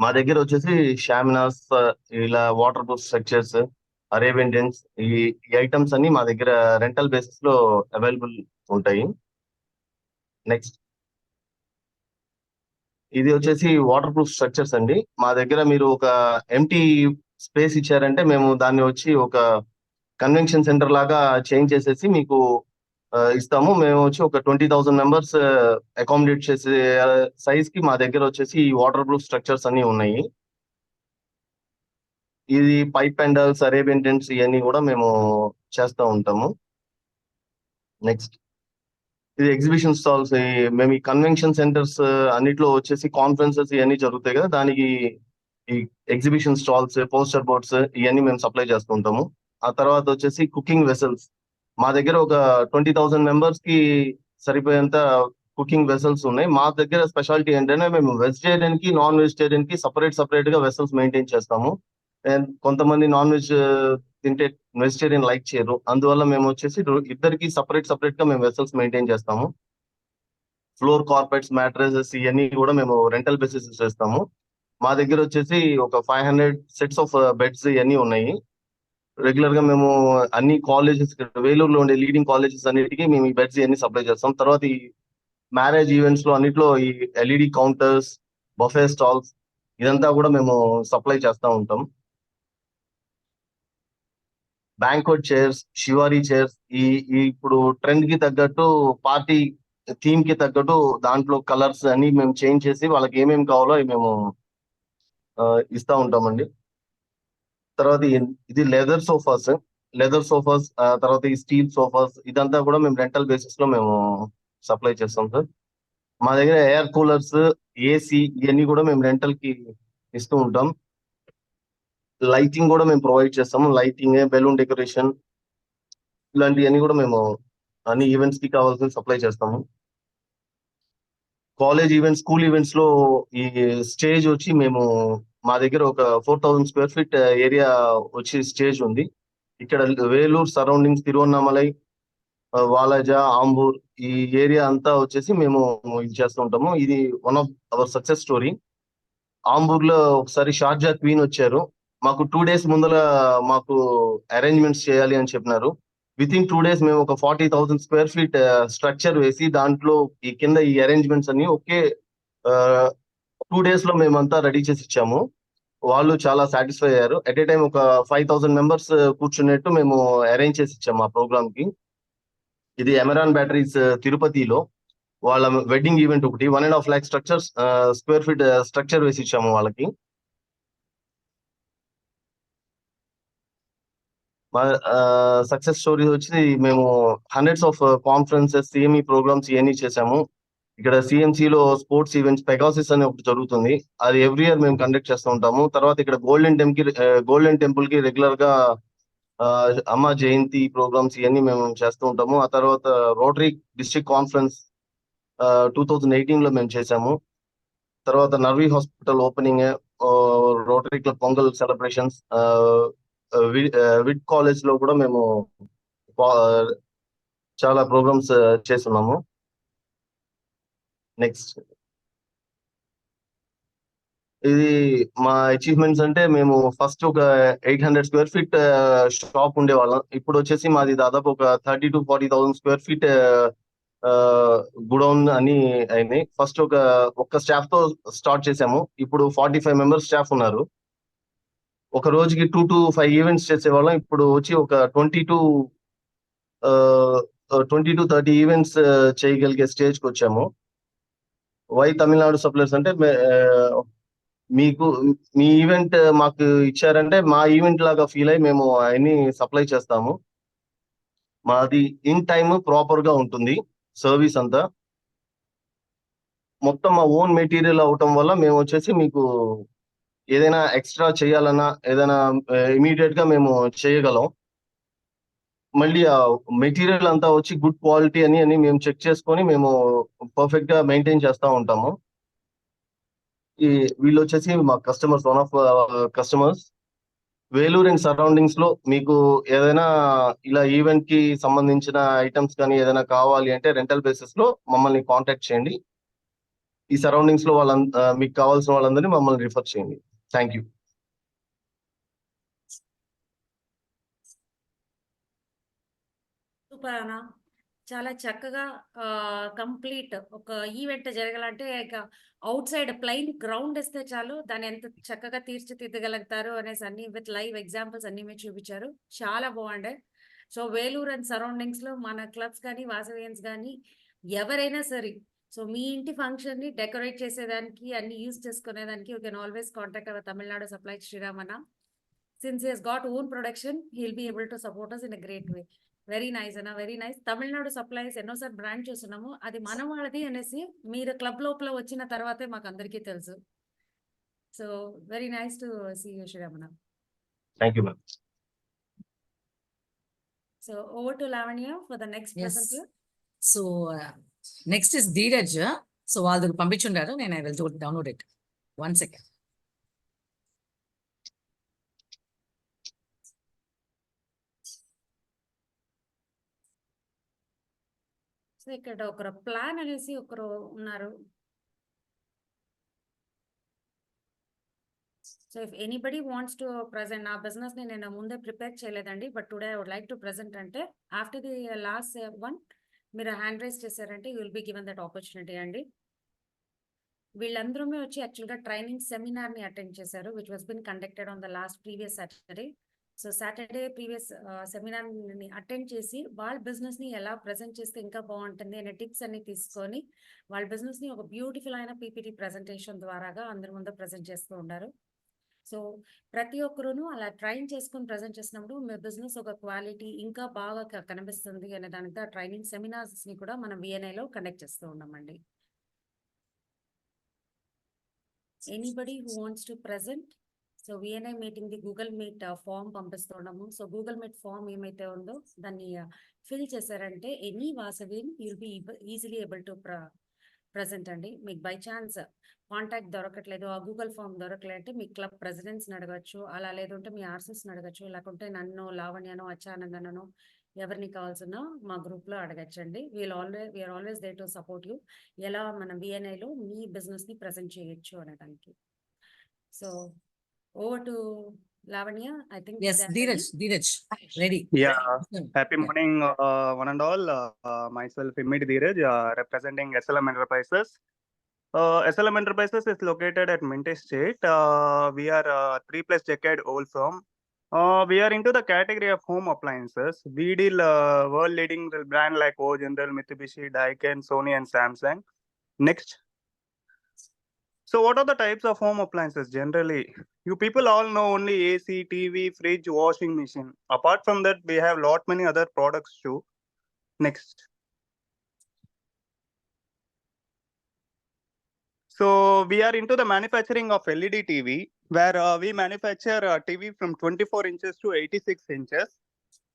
మా దగ్గర వచ్చేసి షామినాస్, ఇలా water proof structures, Arabian dense, ఈ ఐటమ్స్ అన్ని మా దగ్గర రెంటల్ బేసిస్ లో అవైలబుల్ ఉంటాయి. నెక్స్ట్ ఇది వచ్చేసి వాటర్ ప్రూఫ్ స్ట్రక్చర్స్ అండి. మా దగ్గర మీరు ఒక ఎంటీ స్పేస్ ఇచ్చారంటే మేము దాన్ని వచ్చి ఒక కన్వెన్షన్ సెంటర్ లాగా చేంజ్ చేసేసి మీకు ఇస్తాము. మేము వచ్చి ఒక 20,000 members అకామిడేట్ చేసే సైజ్ కి మా దగ్గర వచ్చేసి ఈ వాటర్ ప్రూఫ్ స్ట్రక్చర్స్ అన్ని ఉన్నాయి. ఇది పైప్ పెండల్స్, అరేబియన్ టెంట్స్ ఇవన్నీ కూడా మేము చేస్తూ ఉంటాము. నెక్స్ట్ ఇది ఎగ్జిబిషన్ స్టాల్స్. మేము ఈ కన్వెన్షన్ సెంటర్స్ అన్నిట్లో వచ్చేసి కాన్ఫరెన్సెస్ ఇవన్నీ జరుగుతాయి కదా, దానికి ఈ ఎగ్జిబిషన్ స్టాల్స్, పోస్టర్ బోర్డ్స్ ఇవన్నీ మేము సప్లై చేస్తూ ఉంటాము. ఆ తర్వాత వచ్చేసి కుకింగ్ వెసల్స్. మా దగ్గర ఒక 20,000 members కి సరిపోయేంత కుకింగ్ వెసల్స్ ఉన్నాయి. మా దగ్గర స్పెషాలిటీ ఏంటంటే మేము వెజిటేరియన్ కి, నాన్ వెజిటేరియన్ కి సపరేట్ గా వెసల్స్ మెయింటైన్ చేస్తాము. కొంతమంది నాన్ వెజ్ తింటే వెజిటేరియన్ లైక్ చేయరు. అందువల్ల మేము వచ్చేసి ఇద్దరికి సపరేట్ గా మేము వెసల్స్ మెయింటైన్ చేస్తాము. ఫ్లోర్ కార్పెట్స్, మ్యాట్రెసెస్ ఇవన్నీ కూడా మేము రెంటల్ బేసిస్ చేస్తాము. మా దగ్గర వచ్చేసి ఒక 500 sets ఆఫ్ బెడ్స్ ఇవన్నీ ఉన్నాయి. రెగ్యులర్ గా మేము అన్ని కాలేజెస్, వేలూరులో ఉండే లీడింగ్ కాలేజెస్ అన్నిటికీ మేము ఈ బెడ్స్ ఇవన్నీ సప్లై చేస్తాం. తర్వాత ఈ మ్యారేజ్ ఈవెంట్స్ లో అన్నిట్లో ఈ ఎల్ఈడి కౌంటర్స్, బఫే స్టాల్స్ ఇదంతా కూడా మేము సప్లై చేస్తూ ఉంటాం. బ్యాంక్వెట్ చైర్స్, షివారీ చైర్స్, ఈ ఇప్పుడు ట్రెండ్ కి తగ్గట్టు, పార్టీ థీమ్ కి తగ్గట్టు దాంట్లో కలర్స్ అన్ని మేము చేంజ్ చేసి వాళ్ళకి ఏమేమి కావాలో అవి మేము ఇస్తూ ఉంటామండి. తర్వాత ఇది లెదర్ సోఫాస్, తర్వాత ఈ స్టీల్ సోఫాస్ ఇదంతా కూడా మేము రెంటల్ బేసిస్ లో మేము సప్లై చేస్తాం సార్. మా దగ్గర ఎయిర్ కూలర్స్, ఏసీ ఇవన్నీ కూడా మేము రెంటల్ కి ఇస్తూ ఉంటాం. లైటింగ్ కూడా మేము ప్రొవైడ్ చేస్తాము. లైటింగ్, బెలూన్ డెకరేషన్ ఇలాంటివన్నీ కూడా మేము అన్ని ఈవెంట్స్ కి కావాల్సిన సప్లై చేస్తాము. కాలేజ్ ఈవెంట్స్, స్కూల్ ఈవెంట్స్ లో ఈ స్టేజ్ వచ్చి మేము మా దగ్గర ఒక 4,000 square feet ఏరియా వచ్చి స్టేజ్ ఉంది. ఇక్కడ వేలూరు సరౌండింగ్స్, తిరువన్నామలై, వాలజ, ఆంబూర్ ఈ ఏరియా అంతా వచ్చేసి మేము ఇది చేస్తూ ఉంటాము. ఇది one of our success story. Ambur లో ఒకసారి షార్జా క్వీన్ వచ్చారు. మాకు 2 days ముందర మాకు అరేంజ్మెంట్స్ చేయాలి అని చెప్పినారు. విత్ ఇన్ 2 days మేము ఒక 40,000 square feet స్ట్రక్చర్ వేసి దాంట్లో ఈ కింద ఈ అరేంజ్మెంట్స్ అన్ని ఒకే 2 days లో మేమంతా రెడీ చేసి ఇచ్చాము. వాళ్ళు చాలా సాటిస్ఫై అయ్యారు. ఎట్ ఏ టైం ఒక 5,000 members కూర్చున్నట్టు మేము అరేంజ్ చేసి ఇచ్చాము ఆ ప్రోగ్రామ్ కి. ఇది ఎమరాన్ బ్యాటరీస్ తిరుపతిలో వాళ్ళ వెడ్డింగ్ ఈవెంట్ ఒకటి 1.5 lakh స్క్వేర్ ఫీట్ స్ట్రక్చర్ వేసి ఇచ్చాము వాళ్ళకి. సక్సెస్ స్టోరీ వచ్చి మేము hundreds of conferences, CME programs ఇవన్నీ చేసాము. ఇక్కడ సిఎంసిలో స్పోర్ట్స్ ఈవెంట్స్ పెగాసిస్ అని ఒకటి జరుగుతుంది, అది ఎవ్రీ ఇయర్ మేము కండక్ట్ చేస్తూ ఉంటాము. తర్వాత ఇక్కడ గోల్డెన్ టెంపుల్ కి రెగ్యులర్ గా అమ్మ జయంతి ప్రోగ్రామ్స్ ఇవన్నీ మేము చేస్తూ ఉంటాము. ఆ తర్వాత రోటరీ డిస్ట్రిక్ట్ కాన్ఫరెన్స్ 2018 లో మేము చేసాము. తర్వాత నర్వీ hospital opening, Rotary Club Pongal celebrations, విడ్ కాలేజ్ లో కూడా మేము చాలా ప్రోగ్రామ్స్ చేస్తున్నాము. నెక్స్ట్, ఇది మా అచీవ్మెంట్స్ అంటే మేము ఫస్ట్ ఒక 800 స్క్వేర్ ఫీట్ షాప్ ఉండేవాళ్ళం. ఇప్పుడు వచ్చేసి మాది దాదాపు ఒక 30,000 to 40,000 స్క్వేర్ ఫీట్ గుడౌన్ అని అయినాయి. ఫస్ట్ ఒక్క స్టాఫ్ తో స్టార్ట్ చేసాము, ఇప్పుడు 45 మెంబర్స్ స్టాఫ్ ఉన్నారు. ఒక రోజుకి 2 to 5 ఈవెంట్స్ చేసేవాళ్ళం, ఇప్పుడు వచ్చి ఒక 20 to 30 ఈవెంట్స్ చేయగలిగే స్టేజ్ కి వచ్చాము. వై తమిళనాడు సప్లైర్స్ అంటే మీకు మీ ఈవెంట్ మాకు ఇచ్చారంటే మా ఈవెంట్ లాగా ఫీల్ అయ్యి మేము అన్ని సప్లై చేస్తాము. మాది ఇన్ టైమ్ ప్రాపర్ గా ఉంటుంది సర్వీస్ అంతా. మొత్తం మా ఓన్ మెటీరియల్ అవటం వల్ల మేము వచ్చేసి మీకు ఏదైనా ఎక్స్ట్రా చేయాలన్నా ఏదైనా ఇమీడియట్ గా మేము చేయగలం. మళ్ళీ ఆ మెటీరియల్ అంతా వచ్చి గుడ్ క్వాలిటీ అని మేము చెక్ చేసుకొని మేము పర్ఫెక్ట్ గా మెయింటైన్ చేస్తూ ఉంటాము. వీళ్ళు వచ్చేసి మా customers, one of customers. Vellore and surroundings లో మీకు ఏదైనా ఇలా ఈవెంట్ కి సంబంధించిన ఐటమ్స్ కానీ ఏదైనా కావాలి అంటే రెంటల్ బేసిస్ లో మమ్మల్ని కాంటాక్ట్ చేయండి. ఈ సరౌండింగ్స్ లో మీకు కావాల్సిన వాళ్ళందరినీ మమ్మల్ని రిఫర్ చేయండి. Thank you. సూపర్ అన్న, చాలా చక్కగా కంప్లీట్ ఒక ఈవెంట్ జరగాలంటే అవుట్ సైడ్ ప్లెయిన్ గ్రౌండ్ ఇస్తే చాలు దాన్ని ఎంత చక్కగా తీర్చిదిద్దగలుగుతారు అనేసి అన్ని విత్ లైవ్ ఎగ్జాంపుల్స్ అన్ని మీరు చూపించారు, చాలా బాగుండే. సో వేలూరు అండ్ సరౌండింగ్స్ లో మన క్లబ్స్ కానీ వాసవియన్స్ కానీ ఎవరైనా సరే, సో మీ ఇంటి ఫంక్షన్ ని డెకరేట్ చేసేదానికి అన్ని యూజ్ చేసుకునేదానికి you can always contact our Tamil Nadu supply శ్రీరామన్న. Since he has got own production, he'll be able to support us in a great way. Very nice అన్న, వెరీ నైస్. తమిళనాడు సప్లైస్ ఎన్నోసార్లు brand చూస్తున్నాము, అది మన వాళ్ళది అనేసి మీరు క్లబ్ లోపల వచ్చిన తర్వాతే మాకు అందరికీ తెలుసు. So very nice to see you శ్రీరామన్న. Thank you ma'am. So over to Lavanya for the next Yes. Present. So next is Dheeraj. So వాళ్ళు పంపించుండారు, నేను I will download it. 1 second. So ఇక్కడ ఒకరు ప్లాన్ అనేసి ఒకరు ఉన్నారు. So if anybody wants to present, నా business ని నేను ముందే ప్రిపేర్ చేయలేదండి, but today I would like to present అంటే ఆఫ్టర్ ది లాస్ట్ వన్ మీరు హ్యాండ్ రైజ్ చేశారంటే you will be given that opportunity అండి. వీళ్ళందరూ వచ్చి యాక్చువల్గా ట్రైనింగ్ సెమినార్ ని అటెండ్ చేశారు, which was been conducted on the last previous Saturday. So Saturday previous seminar ని అటెండ్ చేసి వాళ్ళ బిజినెస్ ని ఎలా ప్రెజెంట్ చేస్తే ఇంకా బాగుంటుంది అనే టిప్స్ అన్ని తీసుకొని వాళ్ళ బిజినెస్ ని ఒక బ్యూటిఫుల్ అయిన పీపీటీ ప్రెజెంటేషన్ ద్వారాగా అందరి ముందు ప్రెజెంట్ చేస్తూ ఉన్నారు. సో ప్రతి ఒక్కరూను అలా ట్రైన్ చేసుకుని ప్రెజెంట్ చేసినప్పుడు మీ బిజినెస్ ఒక క్వాలిటీ ఇంకా బాగా కనిపిస్తుంది అనే దానికి ఆ ట్రైనింగ్ సెమినార్స్ ని కూడా మనం విఎన్ఐలో కండక్ట్ చేస్తూ ఉన్నామండి. Anybody who wants to present, so VNI meeting the Google Meet form పంపిస్తున్నాము. సో గూగుల్ మీట్ ఫామ్ ఏమైతే ఉందో దాన్ని ఫిల్ చేశారంటే any Vasavian you'll be easily able to present అండి. మీకు బై ఛాన్స్ కాంటాక్ట్ దొరకట్లేదు, ఆ గూగుల్ ఫామ్ దొరకలేదంటే మీ క్లబ్ ప్రెసిడెంట్స్ని అడగచ్చు, అలా లేదంటే మీ ఆర్సిస్ని అడగచ్చు, లేకుంటే నన్ను, లావణ్యను, అచ్చానందనను ఎవరిని కావాల్సిన మా గ్రూప్లో అడగచ్చండి. We're always there to support you, ఎలా మనం విఎన్ఐలో మీ బిజినెస్ని ప్రెజెంట్ చేయొచ్చు అనడానికి. సో over to Lavanya, I think. Yes, Dheeraj, ready. Yeah, happy Yeah. morning, one and all. Myself, Immid Dheeraj, representing SLM Enterprises. SLM Enterprises is located at Mint Estate. We are a 3+ decade old firm. We are into the category of home appliances. We deal world leading brand like O General, Mitsubishi, Daikin, Sony, and Samsung. Next. So what are the types of home appliances generally? You people all know only AC, TV, fridge, washing machine. Apart from that, we have lot many other products too. Next. So we are into the manufacturing of LED TV, where we manufacture TV from 24 inches to 86 inches.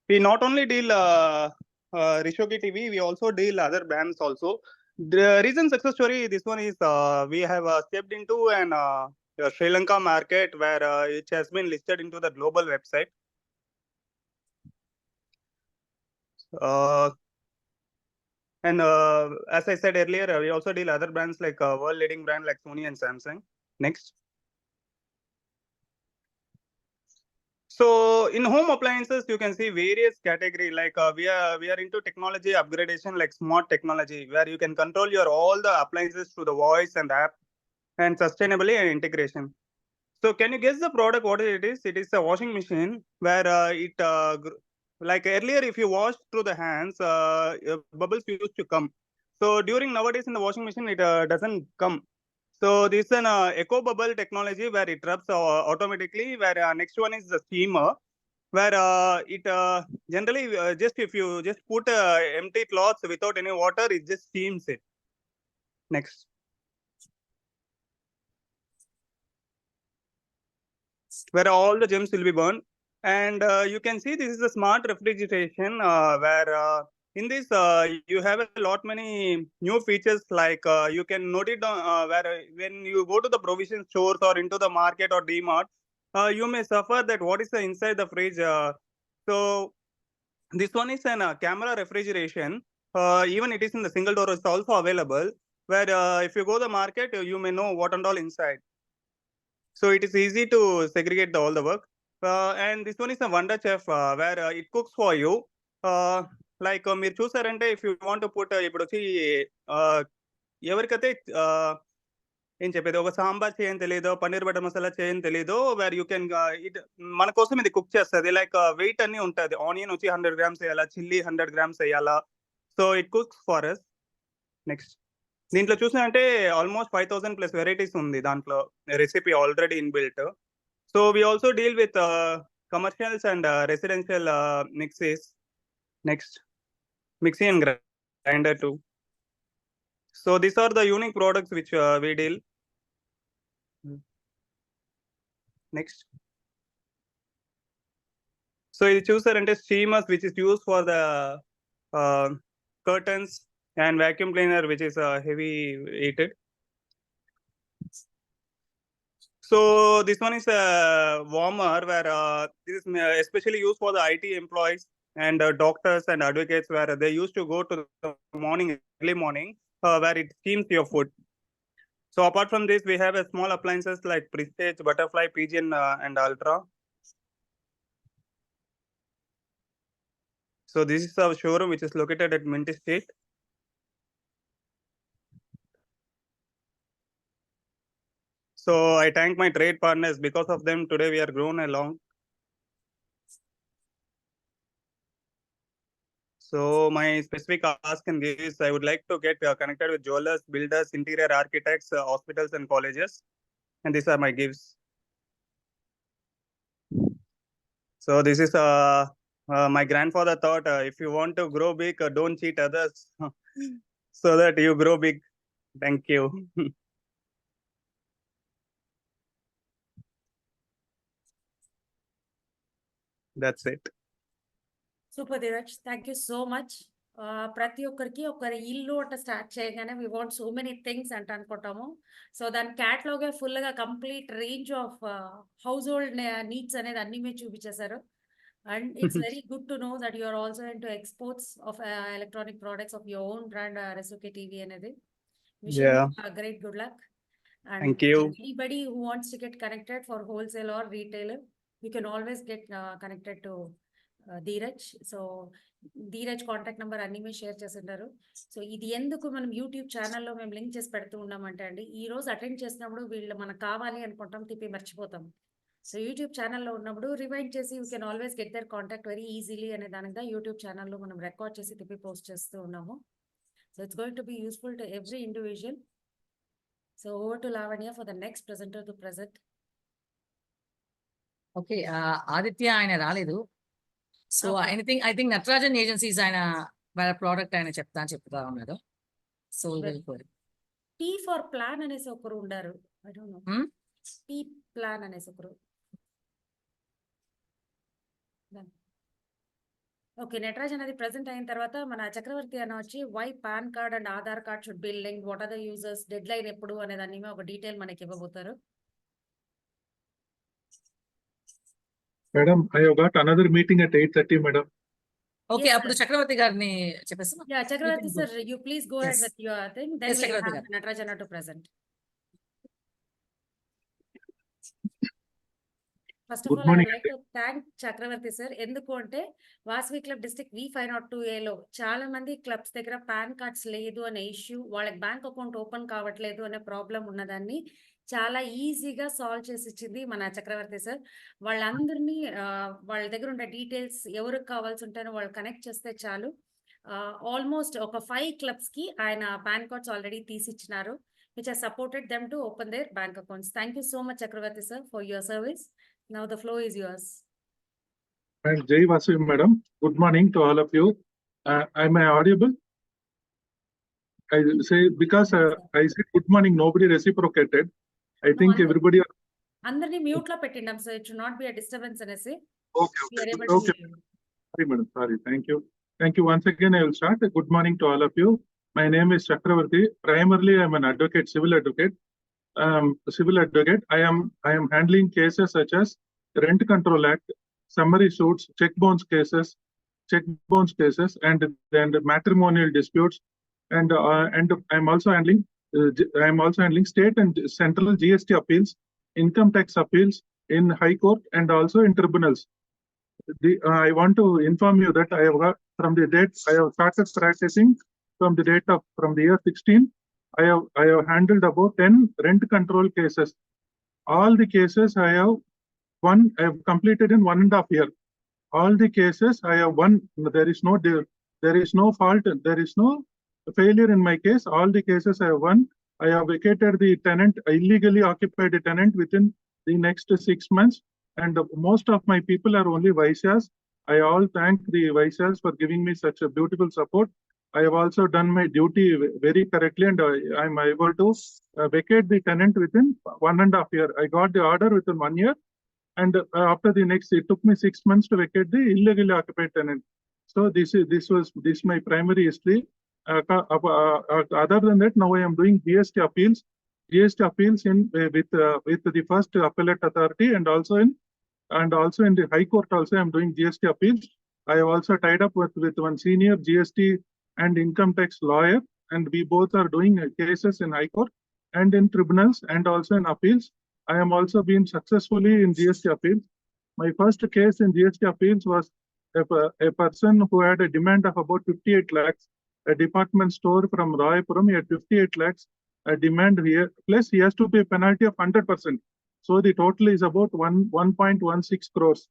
We not only deal Rishogi TV, we also deal other brands also. The recent success story, this one is we have stepped into an Sri Lanka market where it has been listed into the global website. And as I said earlier, we also deal other brands like world leading brand like Sony and Samsung. Next. So in home appliances, you can see various category like we are into technology upgradation like smart technology, where you can control your all the appliances through the voice and app, and sustainably and integration. So can you guess the product what it is? It is a washing machine where like earlier if you wash through the hands, bubbles used to come. So during nowadays in the washing machine it doesn't come. So this is an eco bubble technology where it rubs automatically. Where next one is the steamer, where it generally just if you just put empty cloths without any water, it just steams it. Next. Where all the gems will be burned. And you can see this is a smart refrigeration where in this you have a lot many new features like you can note it down where when you go to the provision stores or into the market or DMart, you may suffer that what is the inside the fridge. So this one is an camera refrigeration. Even it is in the single door, it's also available. Where if you go to the market, you may know what and all inside. So it is easy to segregate all the work. And this one is a Wonder Chef where it cooks for you. Like మీరు చూసారంటే if you want to put ఇప్పుడు వచ్చి ఎవరికైతే ఏం చెప్పేది ఒక సాంబార్ చేయని తెలియదో పన్నీర్ బటర్ మసాలా చేయని తెలియదో వేర్ యూ కెన్ ఇట్ మన కోసం ఇది కుక్ చేస్తుంది లైక్ వెయిట్ అన్ని ఉంటుంది ఆనియన్ వచ్చి 100 grams వేయాలా చిల్లీ 100 grams వేయాలా so it cooks for us next దీంట్లో చూసినంటే ఆల్మోస్ట్ 5000+ వెరైటీస్ ఉంది దాంట్లో recipe already inbuilt so we also deal with commercials and residential mixies next mixie and grinder too so these are the unique products which we deal. Next. So ఇది చూసారంటే steamers which is used for the curtains and vacuum cleaner which is heavy weighted. So this one is a warmer where this is especially used for the IT employees and doctors and advocates where they used to go to the morning, early morning, where it steams your food. So apart from this, we have a small appliances like Prestige, Butterfly, Pigeon, and Ultra. So this is our showroom which is located at Minty Street. So I thank my trade partners. Because of them, today we are grown along. So my specific ask and is I would like to get connected with jewelers, builders, interior architects, hospitals and colleges. And these are my gifts. So this is my grandfather thought if you want to grow big, don't cheat others so that you grow big. Thank you. That's it. Super Dheeraj, thank you so much. ప్రతి ఒక్కరికి ఒకరి ఇల్లు అంటే start చేయగానే we want so many things అంటే అనుకుంటాము. సో దాని క్యాటలాగే ఫుల్గా complete range of household needs అనేది అన్ని మీరు చూపించేశారు. And it's very good to know that you're also into exports of electronic products of your own brand రెసోకే టీవీ అనేది. Great good luck. And Thank you. anybody who wants to get connected for wholesale or retailer, you can always get connected to Dheeraj. So Dheeraj contact number అన్ని మీరు share చేసింటారు. So ఇది ఎందుకు మనం YouTube ఛానల్లో మేము లింక్ చేసి పెడుతూ ఉన్నామంటే అండి, ఈ రోజు అటెండ్ చేసినప్పుడు వీళ్ళు మనకు కావాలి అనుకుంటాం, తిప్పి మర్చిపోతాం. సో యూట్యూబ్ ఛానల్లో ఉన్నప్పుడు రివైండ్ చేసి you can always get their contact very easily అనే దానిగా యూట్యూబ్ ఛానల్లో మనం రికార్డ్ చేసి తిప్పి పోస్ట్ చేస్తూ ఉన్నాము. So it's going to be useful to every individual. So over to Lavanya for the next presenter to present. Okay, Aditya ఆయన రాలేదు. So Okay. Anything I think Natarajan agencies ఆయన వాళ్ళ ప్రోడక్ట్ ఆయన చెప్తా ఉన్నారు. సో టీ ఫర్ ప్లాన్ అనేసి ఒకరు ఉండారు. I don't know. Hmm? T plan అనేసి ఒకరు. ఓకే, నటరాజ్ అనేది ప్రెసెంట్ అయిన తర్వాత మన చక్రవర్తి అన్న వచ్చి why PAN card and Aadhaar card should be linked, what are the users, deadline ఎప్పుడు అనే దాని మీద ఒక డీటెయిల్ మనకి ఇవ్వబోతారు. Madam, I have got another meeting at 8:30, madam. Okay, Yes, అప్పుడు sir. చక్రవర్తి గారిని చెప్పేస్తాం. Yeah Chakravarti can sir, you please go ahead Yes. With your thing, then Yes, will Chakravarti have garu. Nataraj అన్న to present. First of Good all I morning. Would like to thank Chakravarthi sir. ఎందుకు అంటే Vasavi club district V502A చాలా మంది clubs దగ్గర pan cards లేదు అనే issue, వాళ్ళకి bank account open కావట్లేదు అనే ప్రాబ్లం ఉన్నదాన్ని చాలా ఈజీగా సాల్వ్ చేసి ఇచ్చింది మన చక్రవర్తి సార్. వాళ్ళందరినీ వాళ్ళ దగ్గర ఉన్న డీటెయిల్స్ ఎవరికి కావాల్సి ఉంటారో వాళ్ళు కనెక్ట్ చేస్తే చాలు. ఆల్మోస్ట్ ఒక 5 క్లబ్స్ కి ఆయన పాన్ కార్డ్స్ ఆల్రెడీ తీసిచ్చినారు, which has supported them to open their bank accounts. Thank you so much, Chakravarti sir, for your service. Now the floor is yours. And Jai Vasu, madam. Good morning to all of you. Am I audible? I say because I said good morning, nobody reciprocated. I think and- everybody. అందరినీ mute లో పెట్టిండాం sir, it should not be a disturbance అనేసి. Okay, We are okay, able to okay. hear you. Sorry, madam. Sorry. Thank you. Thank you. Once again, I will start. Good morning to all of you. My name is Chakravarti. Primarily, I am an advocate, civil advocate. I am handling cases such as Rent Control Act, summary suits, check bounce cases, and matrimonial disputes, and I am also handling state and central GST appeals, income tax appeals in High Court and also in tribunals. I want to inform you that I have got, from the date I have started practicing from the year 16, I have handled about 10 rent control cases. All the cases I have completed in 1.5 years. All the cases I have won. There is no fault. There is no failure in my case. All the cases I have won. I have vacated the tenant, illegally occupied the tenant within the next 6 months. And most of my people are only Vaishyas. I all thank the Vaishyas for giving me such a beautiful support. I have also done my duty very correctly, and I am able to vacate the tenant within 1.5 years. I got the order within 1 year, and after the next, it took me 6 months to vacate the illegally occupied tenant. So this is my primary history. Other than that, now I am doing GST appeals with the first appellate authority, and also in the High Court also I am doing GST appeals. I have also tied up with one senior GST and income tax lawyer, and we both are doing cases in High Court and in tribunals and also in appeals. I am also been successfully in GST appeals. My first case in GST appeals was a person who had a demand of about 58 lakhs, a department store from Raipuram. He had 58 lakhs a demand here, plus he has to pay penalty of 100%. So the total is about 1.16 crores.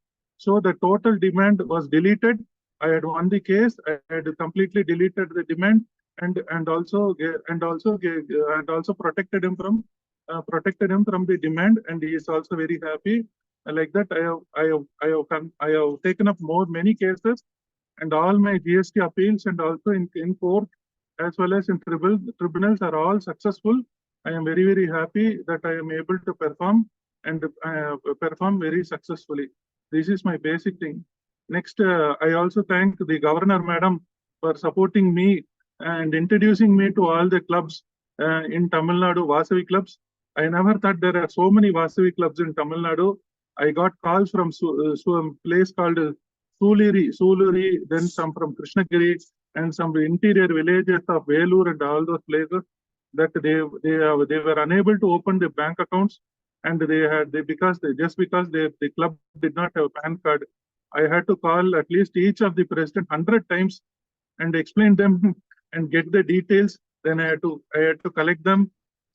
So the total demand was deleted. I had won the case. I had completely deleted the demand and also protected him from the demand, and he is also very happy. Like that, I have taken up many cases, and all my GST appeals and also in court as well as in tribunals are all successful. I am very, very happy that I am able to perform and perform very successfully. This is my basic thing. Next, I also thank the Governor Madam for supporting me and introducing me to all the clubs in Tamil Nadu, Vasavi clubs. I never thought there are so many Vasavi clubs in Tamil Nadu. I got calls from a place called Suluri, then some from Krishnagiri, and some interior villages of Velur and all those places, that they were unable to open their bank accounts, and because the club did not have a PAN card. I had to call at least each of the president 100 times and explain them and get the details. Then I had to collect them,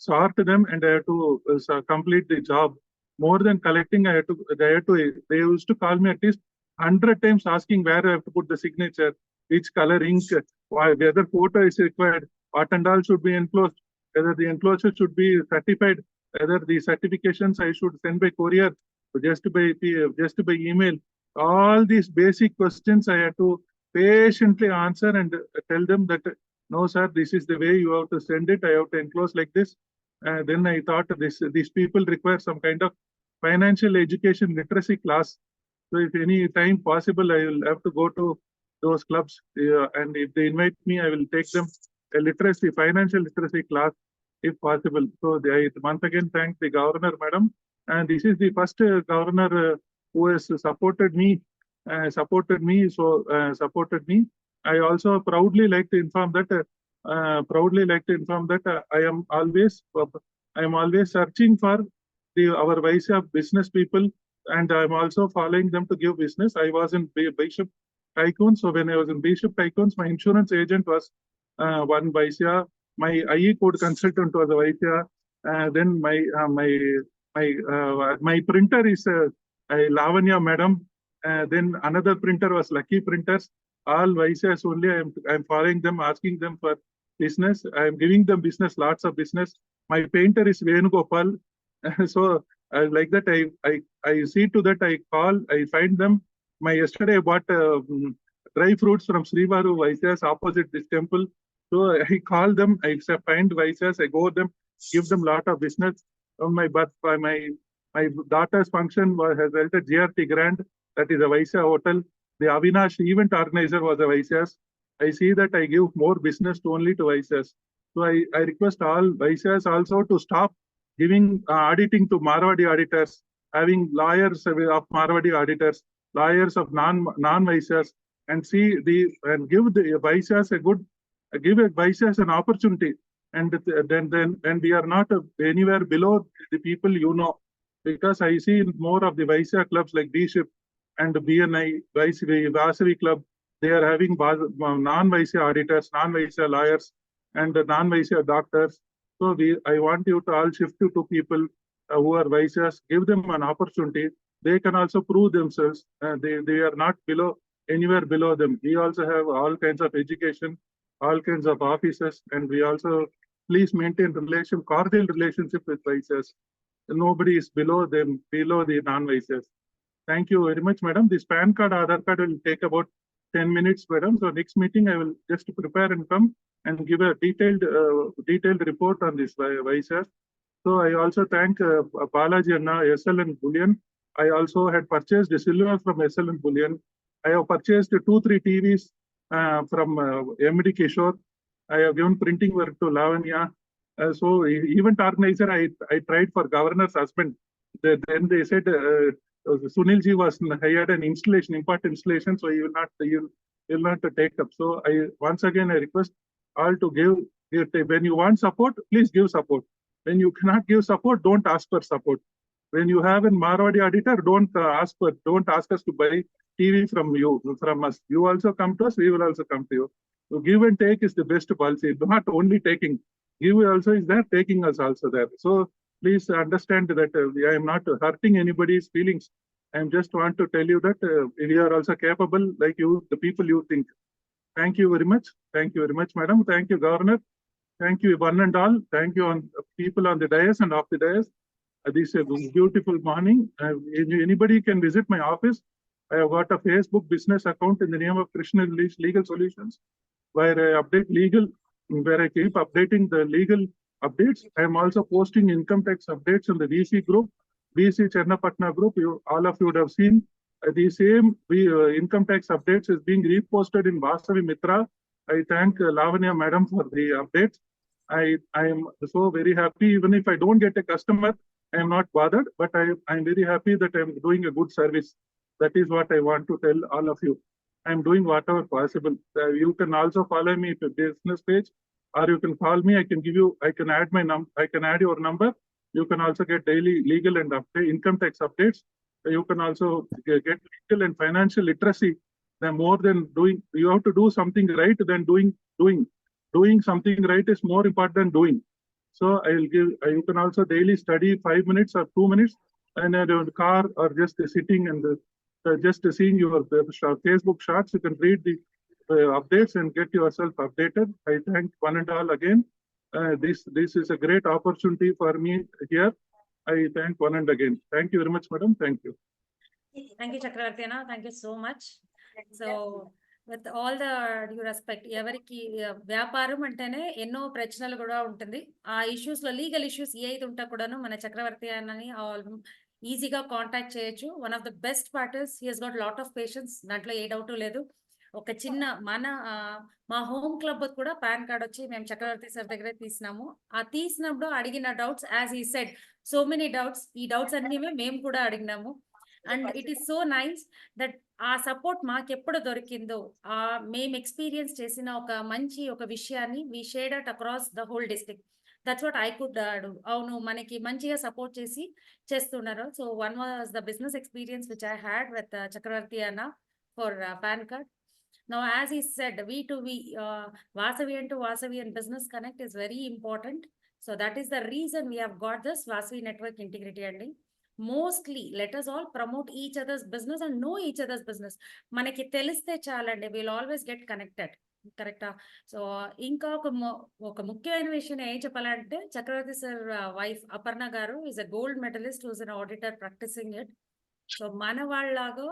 sort them, and I had to complete the job. more than collecting, they used to call me at least 100 times asking where I have to put the signature, which color ink, whether photo is required, what and all should be enclosed, whether the enclosure should be certified, whether the certifications I should send by courier, just by email. All these basic questions I had to patiently answer and tell them that, no, sir, this is the way you have to send it. I have to enclose like this. Then I thought these people require some kind of financial education literacy class. So if any time possible, I will have to go to those clubs. And if they invite me, I will take them a financial literacy class if possible. So I once again thank the governor, madam. And this is the first governor who has supported me. I also proudly like to inform that I am always searching for our Vaisya business people, and I am also following them to give business. I was in Bishop Tycoon, so when I was in Bishop Tycoons, my insurance agent was one Vaisya. My IE code consultant was a Vaisya. Then my printer is Lavanya madam. Then another printer was Lucky Printers. All Vaisyas only. I am following them, asking them for business. I am giving them business, lots of business. My painter is Venugopal. So like that, I see to that. I call. I find them. Yesterday I bought dry fruits from Srivaru Vaisyas opposite this temple. So I call them. I find Vaisyas. I go them, give them lot of business. My daughter's function has held a GRT grant. That is a Vaisya hotel. The Avinash event organizer was a Vaisyas. I see that I give more business only to Vaisyas. So I request all Vaisyas also to stop giving auditing to Marwadi auditors, having lawyers of Marwadi auditors, lawyers of non-Vaisyas, and give the Vaisyas give a Vaisyas an opportunity. And then we are not anywhere below the people because I see more of the Vaisya clubs like Bishop and BNI, Vasavi Club. They are having non-Vaisya auditors, non-Vaisya lawyers, and non-Vaisya doctors. So I want you to all shift to people who are Vaisyas, give them an opportunity. They can also prove themselves. They are not anywhere below them. We also have all kinds of education, all kinds of offices, and we also please maintain cordial relationship with Vaisyas. Nobody is below the non-Vaisyas. Thank you very much, madam. This PAN card, Aadhaar card will take about 10 minutes, madam. So next meeting, I will just prepare and come and give a detailed report on this Vaisyas. So I also thank Balaji Anna, SLN Bullion. I also had purchased the silver from SLN Bullion. I have purchased 2-3 TVs from MD Kishore. I have given printing work to Lavanya. So event organizer, I tried for governor's husband. Then they said Sunilji was hired an import installation, so you will not take up. So once again I request all to give. When you want support, please give support. When you cannot give support, don't ask for support. When you have a Marwadi auditor, don't ask us to buy TV from us. You also come to us, we will also come to you. So give and take is the best policy. Not only taking, give also is there, taking us also there. So please understand that I am not hurting anybody's feelings. I just want to tell you that we are also capable like you, the people you think. Thank you very much. Thank you very much, madam. Thank you, governor. Thank you, one and all. Thank you on people on the dais and off the dais. This is a beautiful morning. Anybody can visit my office. I have got a Facebook business account in the name of Krishna Legal Solutions, where I update where I keep updating the legal updates. I am also posting income tax updates in the VC group, VC Chernapatna group. All of you would have seen the same income tax updates is being reposted in Vasavi Mitra. I thank Lavanya madam for the updates. I am so very happy. Even if I don't get a customer, I am not bothered, but I am very happy that I am doing a good service. That is what I want to tell all of you. I am doing whatever possible. You can also follow me to business page, or you can call me. I can add my number. I can add your number. You can also get daily legal and income tax updates. You can also get legal and financial literacy. More than doing, you have to do something right than doing. Doing something right is more important than doing. So I will give. You can also daily study 5 minutes or 2 minutes. and a car or just sitting and just seeing your Facebook shots, you can read the updates and get yourself updated. I thank one and all again. This is a great opportunity for me here. I thank one and again. Thank you very much, madam. Thank you. Thank you, Chakravarti Anna. Thank you so much. So, with all the due respect, ఎవరికి వ్యాపారం అంటేనే ఎన్నో ప్రశ్నలు కూడా ఉంటుంది. ఆ issues లో legal issues ఏ అయితే ఉంటా కూడాను మన చక్రవర్తి అన్నని ఈజీగా కాంటాక్ట్ చేయొచ్చు. One of the best part is he has got lot of patience. దాంట్లో ఏ డౌట్ లేదు. ఒక చిన్న మా హోమ్ క్లబ్ కూడా పాన్ కార్డ్ వచ్చి మేము చక్రవర్తి సార్ దగ్గరే తీసినాము. ఆ తీసినప్పుడు అడిగిన doubts as he said so many doubts, ఈ డౌట్స్ అన్ని మేము కూడా అడిగినాము. And it is so nice that ఆ సపోర్ట్ మాకెప్పుడు దొరికిందో మేము ఎక్స్పీరియన్స్ చేసిన ఒక విషయాన్ని we shared at across the whole district. That's what I could do. అవును, మనకి మంచిగా సపోర్ట్ చేస్తున్నారు. So one was the business experience which I had with Chakravarthi అన్న for PAN card. Now, as he said, V2V, Vasavi and to Vasavi and Business Connect is very important. So that is the reason we have got this Vasavi Network Integrity ending. Mostly, let us all promote each other's business and know each other's business. Manaki teliste chalandi, we'll always get connected. Correct? So, inka oka mukyamaina vishayam em cheppalante, Chakravarti sir wife Aparna garu is a gold medalist who is an auditor practicing it. So, mana vallaga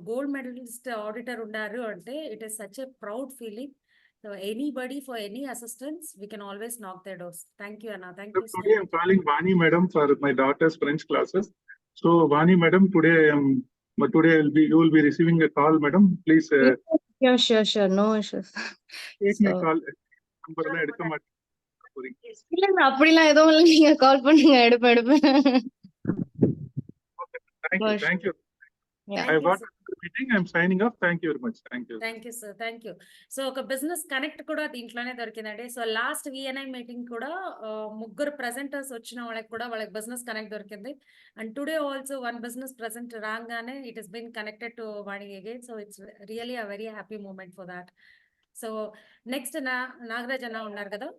gold medalist auditor undaru ante it is such a proud feeling. So anybody for any assistance, we can always knock their doors. Thank you, Anna. Thank you so Today I'm much. calling Vani madam for my daughter's French classes. So Vani madam, today you will be receiving a call, madam. Please Sure. No issues. take my So- call. Number la edukka maatren. இல்ல அப்படிலாம் எதுவும் இல்லை, நீங்க கால் பண்ணுங்க, எடுப்பேன். Thank you. Yeah. I Thank you, got sir. the meeting. I'm signing off. Thank you very much. Thank you. Thank you, sir. Thank you. So ఒక business connect కూడా దీంట్లోనే దొరికిందండి. సో లాస్ట్ విఎన్ఐ మీటింగ్ కూడా ముగ్గురు presenters వచ్చిన వాళ్ళకి business connect దొరికింది. And today also one business present రాగానే it is been connected to Vani again. So it's really a very happy moment for that. So next Nagaraj అన్న ఉన్నారు కదా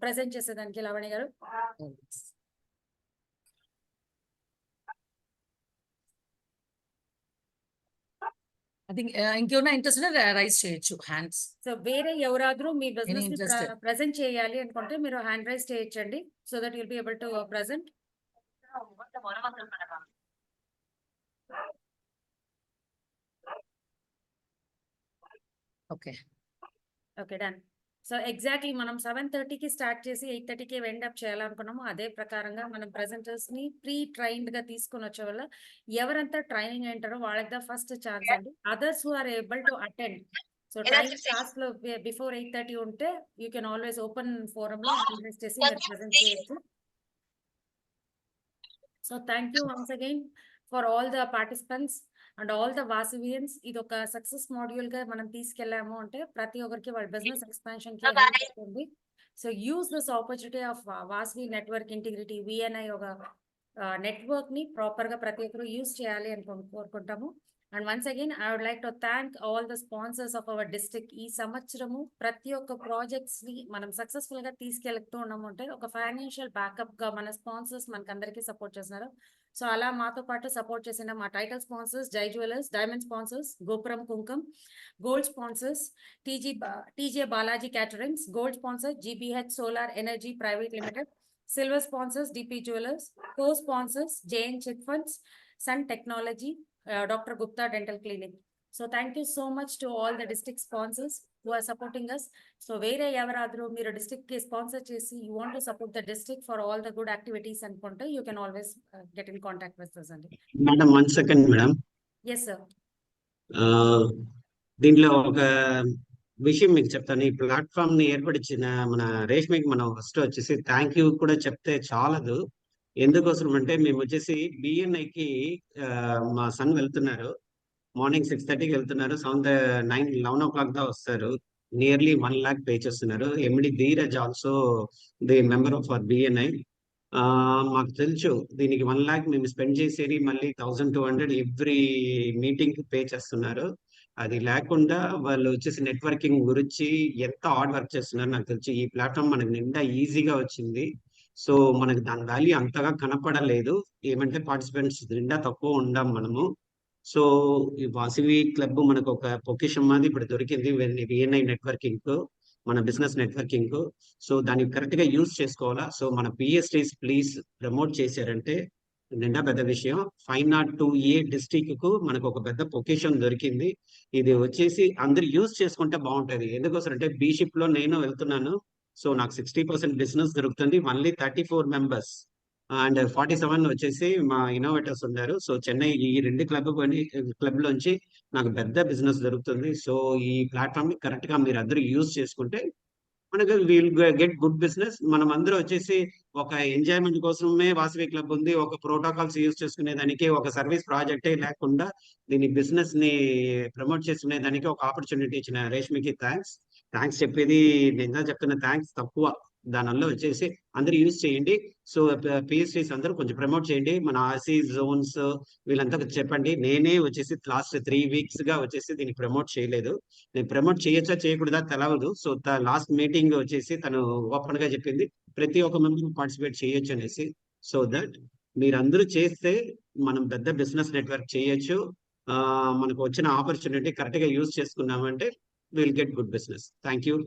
ప్రెజెంట్ చేసేదానికి, లావణ్య గారు. I think ఇంకేమైనా ఇంట్రెస్ట్ రైస్ చేయొచ్చు హ్యాండ్స్. సో వేరే ఎవరాದ್ರೂ మీ బిజినెస్ interested? ప్రెజెంట్ చేయాలి అనుకుంటే మీరు హ్యాండ్ రైజ్ చేయొచ్చండి. So that you'll be able to present. Okay okay, done. So exactly మనం 7:30కి స్టార్ట్ చేసి 8:30కి ఎండ్ అప్ చేయాలనుకున్నాము. అదే ప్రకారంగా మనం ప్రెజెంటర్స్ ని ప్రీ ట్రైన్డ్ గా తీసుకుని వచ్చే వల్ల ఎవరంతా ట్రైనింగ్ అంటారో వాళ్ళకి ద ఫస్ట్ ఛాన్స్ అండి. Others who are able to attend. So time class లో బిఫోర్ 8:30 ఉంటే you can always open forum లో ఇన్వెస్ట్ చేసి మీరు ప్రెజెంట్ చేయొచ్చు. So thank you once again for all the participants and all the Vasavians. ఇది ఒక success module గా మనం తీసుకెళ్లాము అంటే ప్రతి ఒక్కరికి వాళ్ళ బిజినెస్ ఎక్స్పాన్షన్ కి హెల్ప్ అవుతుంది. So use this opportunity of Vasavi network integrity VNI ఒక నెట్వర్క్ ని ప్రాపర్ గా ప్రతి ఒక్కరు యూజ్ చేయాలి అని కోరుకుంటాము. And once again I would like to thank all the sponsors of our district. ఈ సంవత్సరము ప్రతి ఒక్క ప్రాజెక్ట్స్ ని మనం సక్సెస్ఫుల్ గా తీసుకెళ్తూ ఉన్నాము అంటే ఒక ఫైనాన్షియల్ బ్యాకప్ గా మన స్పాన్సర్స్ మనకి అందరికీ సపోర్ట్ చేస్తున్నారు. సో అలా మాతో పాటు సపోర్ట్ చేసిన మా title sponsors Jai jewellers, diamond sponsors Gopuram Kumkum, gold sponsors TJ Balaji caterings, gold sponsor GBH solar energy private limited, silver sponsors DP jewellers, co sponsors JN chit funds, sun technology, doctor Gupta dental clinic. So thank you so much to all the district sponsors who are supporting us. So వేరే ఎవరాದರೂ మీరు district కి sponsor చేసి you want to support the district for all the good activities అనుకుంటే you can always get in contact with us అండి. Madam 1 second madam. Yes sir. దీంట్లో ఒక విషయం మీకు చెప్తాను. ఈ ప్లాట్ఫామ్ ని ఏర్పడిచిన మన రేష్మికి మనం ఫస్ట్ వచ్చేసి థ్యాంక్ యూ కూడా చెప్తే చాలదు. ఎందుకోసం అంటే మేము వచ్చేసి బిఎన్ఐకి మా సన్ వెళ్తున్నారు. మార్నింగ్ 6:30కి వెళ్తున్నారు. 11 o'clock దా వస్తారు. నియర్లీ 1 lakh పే చేస్తున్నారు. MD Dheeraj also the member of our BNI. మాకు తెలుసు దీనికి 1 lakh మేము స్పెండ్ చేసేది మళ్ళీ 1200 ఎవ్రీ మీటింగ్ పే చేస్తున్నారు. అది లేకుండా వాళ్ళు వచ్చేసి నెట్వర్కింగ్ గురించి ఎంత హార్డ్ వర్క్ చేస్తున్నారు నాకు తెలుసు. ఈ ప్లాట్ఫామ్ మనకు నిండా ఈజీగా వచ్చింది. సో మనకి దాని వాల్యూ అంతగా కనపడలేదు. ఏమంటే పార్టిసిపెంట్స్ నిండా తక్కువ ఉండం మనము. సో ఈ వాసవి క్లబ్ మనకు ఒక పొజిషన్ మాది ఇప్పుడు దొరికింది విఎన్ఐ నెట్వర్కింగ్, మన బిజినెస్ నెట్వర్కింగ్. సో దాన్ని కరెక్ట్ గా యూజ్ చేసుకోవాలా. సో మన పిఎస్టీస్ ప్లీజ్ ప్రమోట్ చేశారంటే నిండా పెద్ద విషయం. 502A డిస్టిక్ కు మనకు ఒక పెద్ద పొజిషన్ దొరికింది. ఇది వచ్చేసి అందరు యూజ్ చేసుకుంటే బాగుంటది. ఎందుకోసం అంటే బీ షిప్ లో నేను వెళ్తున్నాను. సో నాకు 60% బిజినెస్ దొరుకుతుంది. ఓన్లీ 34 మెంబర్స్ అండ్ 47 వచ్చేసి మా ఇన్నోవేటర్స్ ఉన్నారు. సో చెన్నై ఈ 2 క్లబ్ లోంచి నాకు పెద్ద బిజినెస్ దొరుకుతుంది. సో ఈ ప్లాట్ఫామ్ ని కరెక్ట్ గా మీరు అందరూ యూజ్ చేసుకుంటే మనకు విల్ గెట్ గుడ్ బిజినెస్. మనం అందరూ వచ్చేసి ఒక ఎంజాయ్మెంట్ కోసమే వాసవి క్లబ్ ఉంది. ఒక ప్రోటోకాల్స్ యూజ్ చేసుకునే దానికి, ఒక సర్వీస్ ప్రాజెక్టే లేకుండా దీని బిజినెస్ ని ప్రమోట్ చేసుకునే దానికి ఒక ఆపర్చునిటీ ఇచ్చిన రేష్మికి థ్యాంక్స్ చెప్పేది నిజంగా చెప్తున్న థ్యాంక్స్ తక్కువ. దానివల్ల వచ్చేసి అందరూ యూజ్ చేయండి. సో పిఎస్టీస్ అందరూ కొంచెం ప్రమోట్ చేయండి. మన ఆర్సీ జోన్స్ వీళ్ళంతా చెప్పండి. నేనే వచ్చేసి లాస్ట్ 3 weeks గా వచ్చేసి దీన్ని ప్రమోట్ చేయలేదు. నేను ప్రమోట్ చేయొచ్చా చేయకూడదా తెలవదు. సో లాస్ట్ మీటింగ్ వచ్చేసి తను ఓపెన్ గా చెప్పింది ప్రతి ఒక్క మెంబర్ పార్టిసిపేట్ చేయొచ్చు అనేసి. సో దట్ మీరందరూ చేస్తే మనం పెద్ద బిజినెస్ నెట్వర్క్ చేయొచ్చు. మనకు వచ్చిన ఆపర్చునిటీ కరెక్ట్ గా యూజ్ చేసుకున్నామంటే will get good business. Thank you.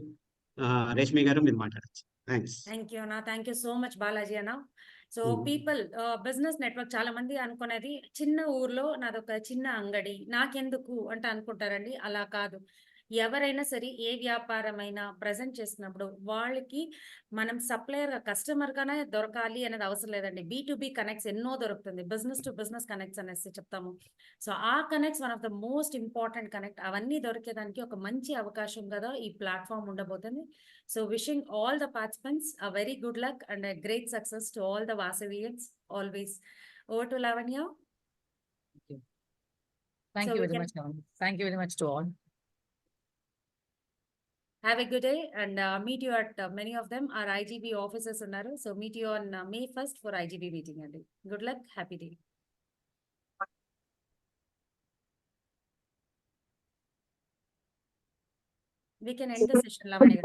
Reshmi గారు మీరు మాట్లాడచ్చు. థ్యాంక్స్. థ్యాంక్ యూ అన్న. Thank you so much Balaji అన్న. So Hmm. People business network చాలా మంది అనుకునేది చిన్న ఊర్లో నాదొక చిన్న అంగడి నాకెందుకు అంటే అనుకుంటారండి. అలా కాదు. ఎవరైనా సరే ఏ వ్యాపారమైనా ప్రజెంట్ చేసినప్పుడు వాళ్ళకి మనం సప్లయర్ కస్టమర్ గానే దొరకాలి అనేది అవసరం లేదండి. B2B కనెక్ట్స్ ఎన్నో దొరుకుతుంది. బిజినెస్ టు బిజినెస్ కనెక్ట్స్ అనేసి చెప్తాము. సో ఆ connects one of the most important connect. అవన్నీ దొరికేదానికి ఒక మంచి అవకాశం కదా ఈ ప్లాట్ఫామ్ ఉండబోతుంది. So wishing all the participants a very good luck and a great success to all the Vasavians always. Over to Lavanya. Thank So you we very can- much, Lavanya. Thank you very much to all. Have a good day and meet you at many of them. Our IGB officers unnaru. So meet you on May 1st for IGB meeting andi. Good luck. Happy day. We can end the session, Lavanya.